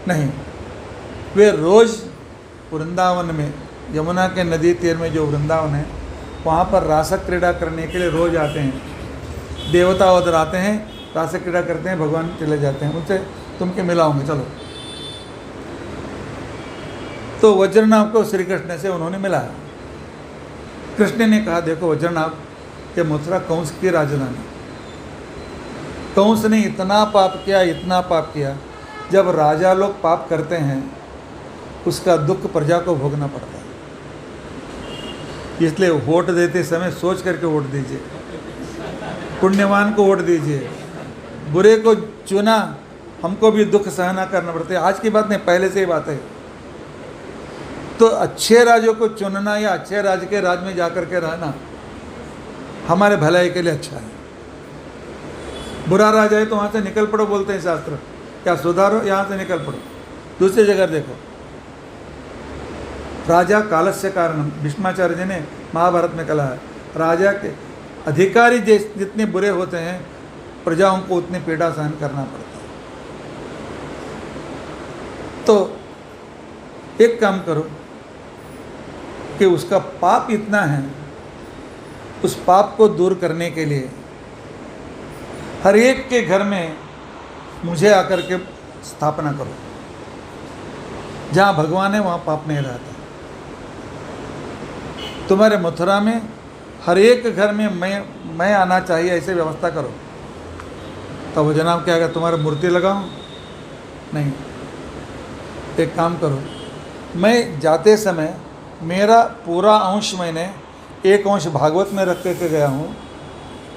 नहीं, वे रोज़ वृंदावन में, यमुना के नदी तीर में जो वृंदावन है, वहाँ पर रासक क्रीड़ा करने के लिए रोज़ आते हैं। देवता उधर आते हैं, रासक क्रीड़ा करते हैं, भगवान चले जाते हैं। उनसे तुमके मिलाऊंगे, चलो। तो वज्रनाभ को श्री कृष्ण से उन्होंने मिलाया। कृष्ण ने कहा देखो वज्रनाभ, ये मथुरा कंस की राजधानी, कंस ने इतना पाप किया, इतना पाप किया। जब राजा लोग पाप करते हैं उसका दुख प्रजा को भोगना पड़ता है। इसलिए वोट देते समय सोच करके वोट दीजिए, पुण्यवान को वोट दीजिए। बुरे को चुना, हमको भी दुख सहना करना पड़ता है। आज की बात नहीं, पहले से ही बात है। तो अच्छे राजों को चुनना या अच्छे राज के राज में जाकर के रहना हमारे भलाई के लिए अच्छा है। बुरा राज है तो वहाँ से निकल पड़ो बोलते हैं शास्त्र, क्या सुधारो, यहाँ से निकल पड़ो, दूसरी जगह देखो। राजा कालस्य कारणम, भीष्माचार्य जी ने महाभारत में कहा है, राजा के अधिकारी जितने बुरे होते हैं प्रजाओं को उतनी पीड़ा सहन करना पड़ता है। तो एक काम करो कि उसका पाप इतना है, उस पाप को दूर करने के लिए हर एक के घर में मुझे आकर के स्थापना करो। जहाँ भगवान है वहाँ पाप नहीं रहता। तुम्हारे मथुरा में हर एक घर में मैं आना चाहिए, ऐसे व्यवस्था करो। तो वो जनाब क्या कहा, तुम्हारा मूर्ति लगाऊं? नहीं, एक काम करो, मैं जाते समय मेरा पूरा अंश मैंने एक अंश भागवत में रख के गया हूँ,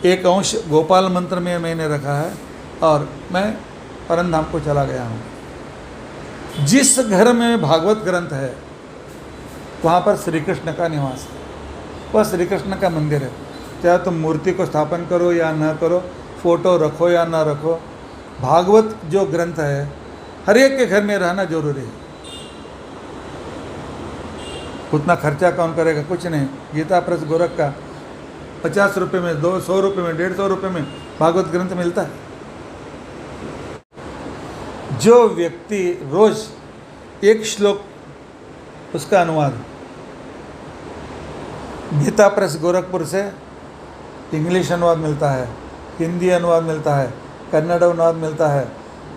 एक अंश गोपाल मंत्र में मैंने रखा है, और मैं परमधाम को चला गया हूँ। जिस घर में भागवत ग्रंथ है वहाँ पर श्री कृष्ण का निवास है, वह श्री कृष्ण का मंदिर है। चाहे तुम मूर्ति को स्थापन करो या न करो, फोटो रखो या ना रखो, भागवत जो ग्रंथ है हर एक के घर में रहना जरूरी है। उतना खर्चा कौन करेगा? कुछ नहीं। गीता प्रेस गोरख का 50 रुपये में, 200 रुपये में, 150 रुपये में भागवत ग्रंथ मिलता है। जो व्यक्ति रोज एक श्लोक, उसका अनुवाद गीता प्रेस गोरखपुर से इंग्लिश अनुवाद मिलता है, हिंदी अनुवाद मिलता है, कन्नड़ अनुवाद मिलता है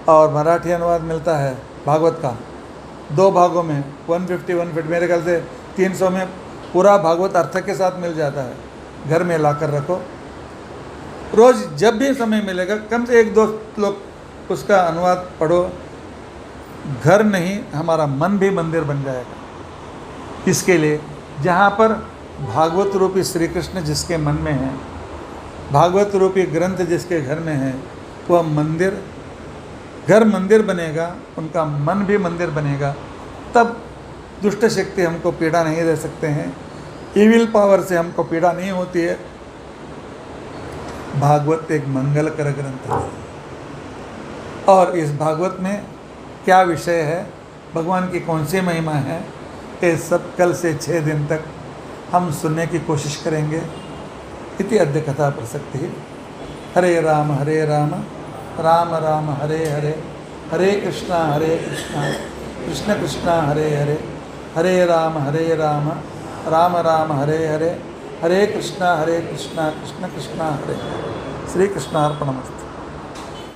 और मराठी अनुवाद मिलता है भागवत का, 2 भागों में 150 मेरे ख्याल से 300 में पूरा भागवत अर्थ के साथ मिल जाता है। घर में लाकर रखो, रोज़ जब भी समय मिलेगा कम से 1-2 श्लोक उसका अनुवाद पढ़ो। घर नहीं, हमारा मन भी मंदिर बन जाएगा। इसके लिए जहाँ पर भागवत रूपी श्री कृष्ण जिसके मन में है, भागवत रूपी ग्रंथ जिसके घर में है, वह मंदिर, घर मंदिर बनेगा, उनका मन भी मंदिर बनेगा। तब दुष्ट शक्ति हमको पीड़ा नहीं दे सकते हैं, इविल पावर से हमको पीड़ा नहीं होती है। भागवत एक मंगलकर ग्रंथ है, और इस भागवत में क्या विषय है, भगवान की कौन सी महिमा है, ये सब कल से 6 दिन तक हम सुनने की कोशिश करेंगे। इति अद्य कथा प्रसक्ति। हरे राम राम राम हरे हरे, हरे कृष्णा कृष्ण कृष्णा हरे हरे, हरे राम राम राम हरे हरे, हरे कृष्णा कृष्ण कृष्ण हरे हरे। श्री कृष्णार्पणमस्तु।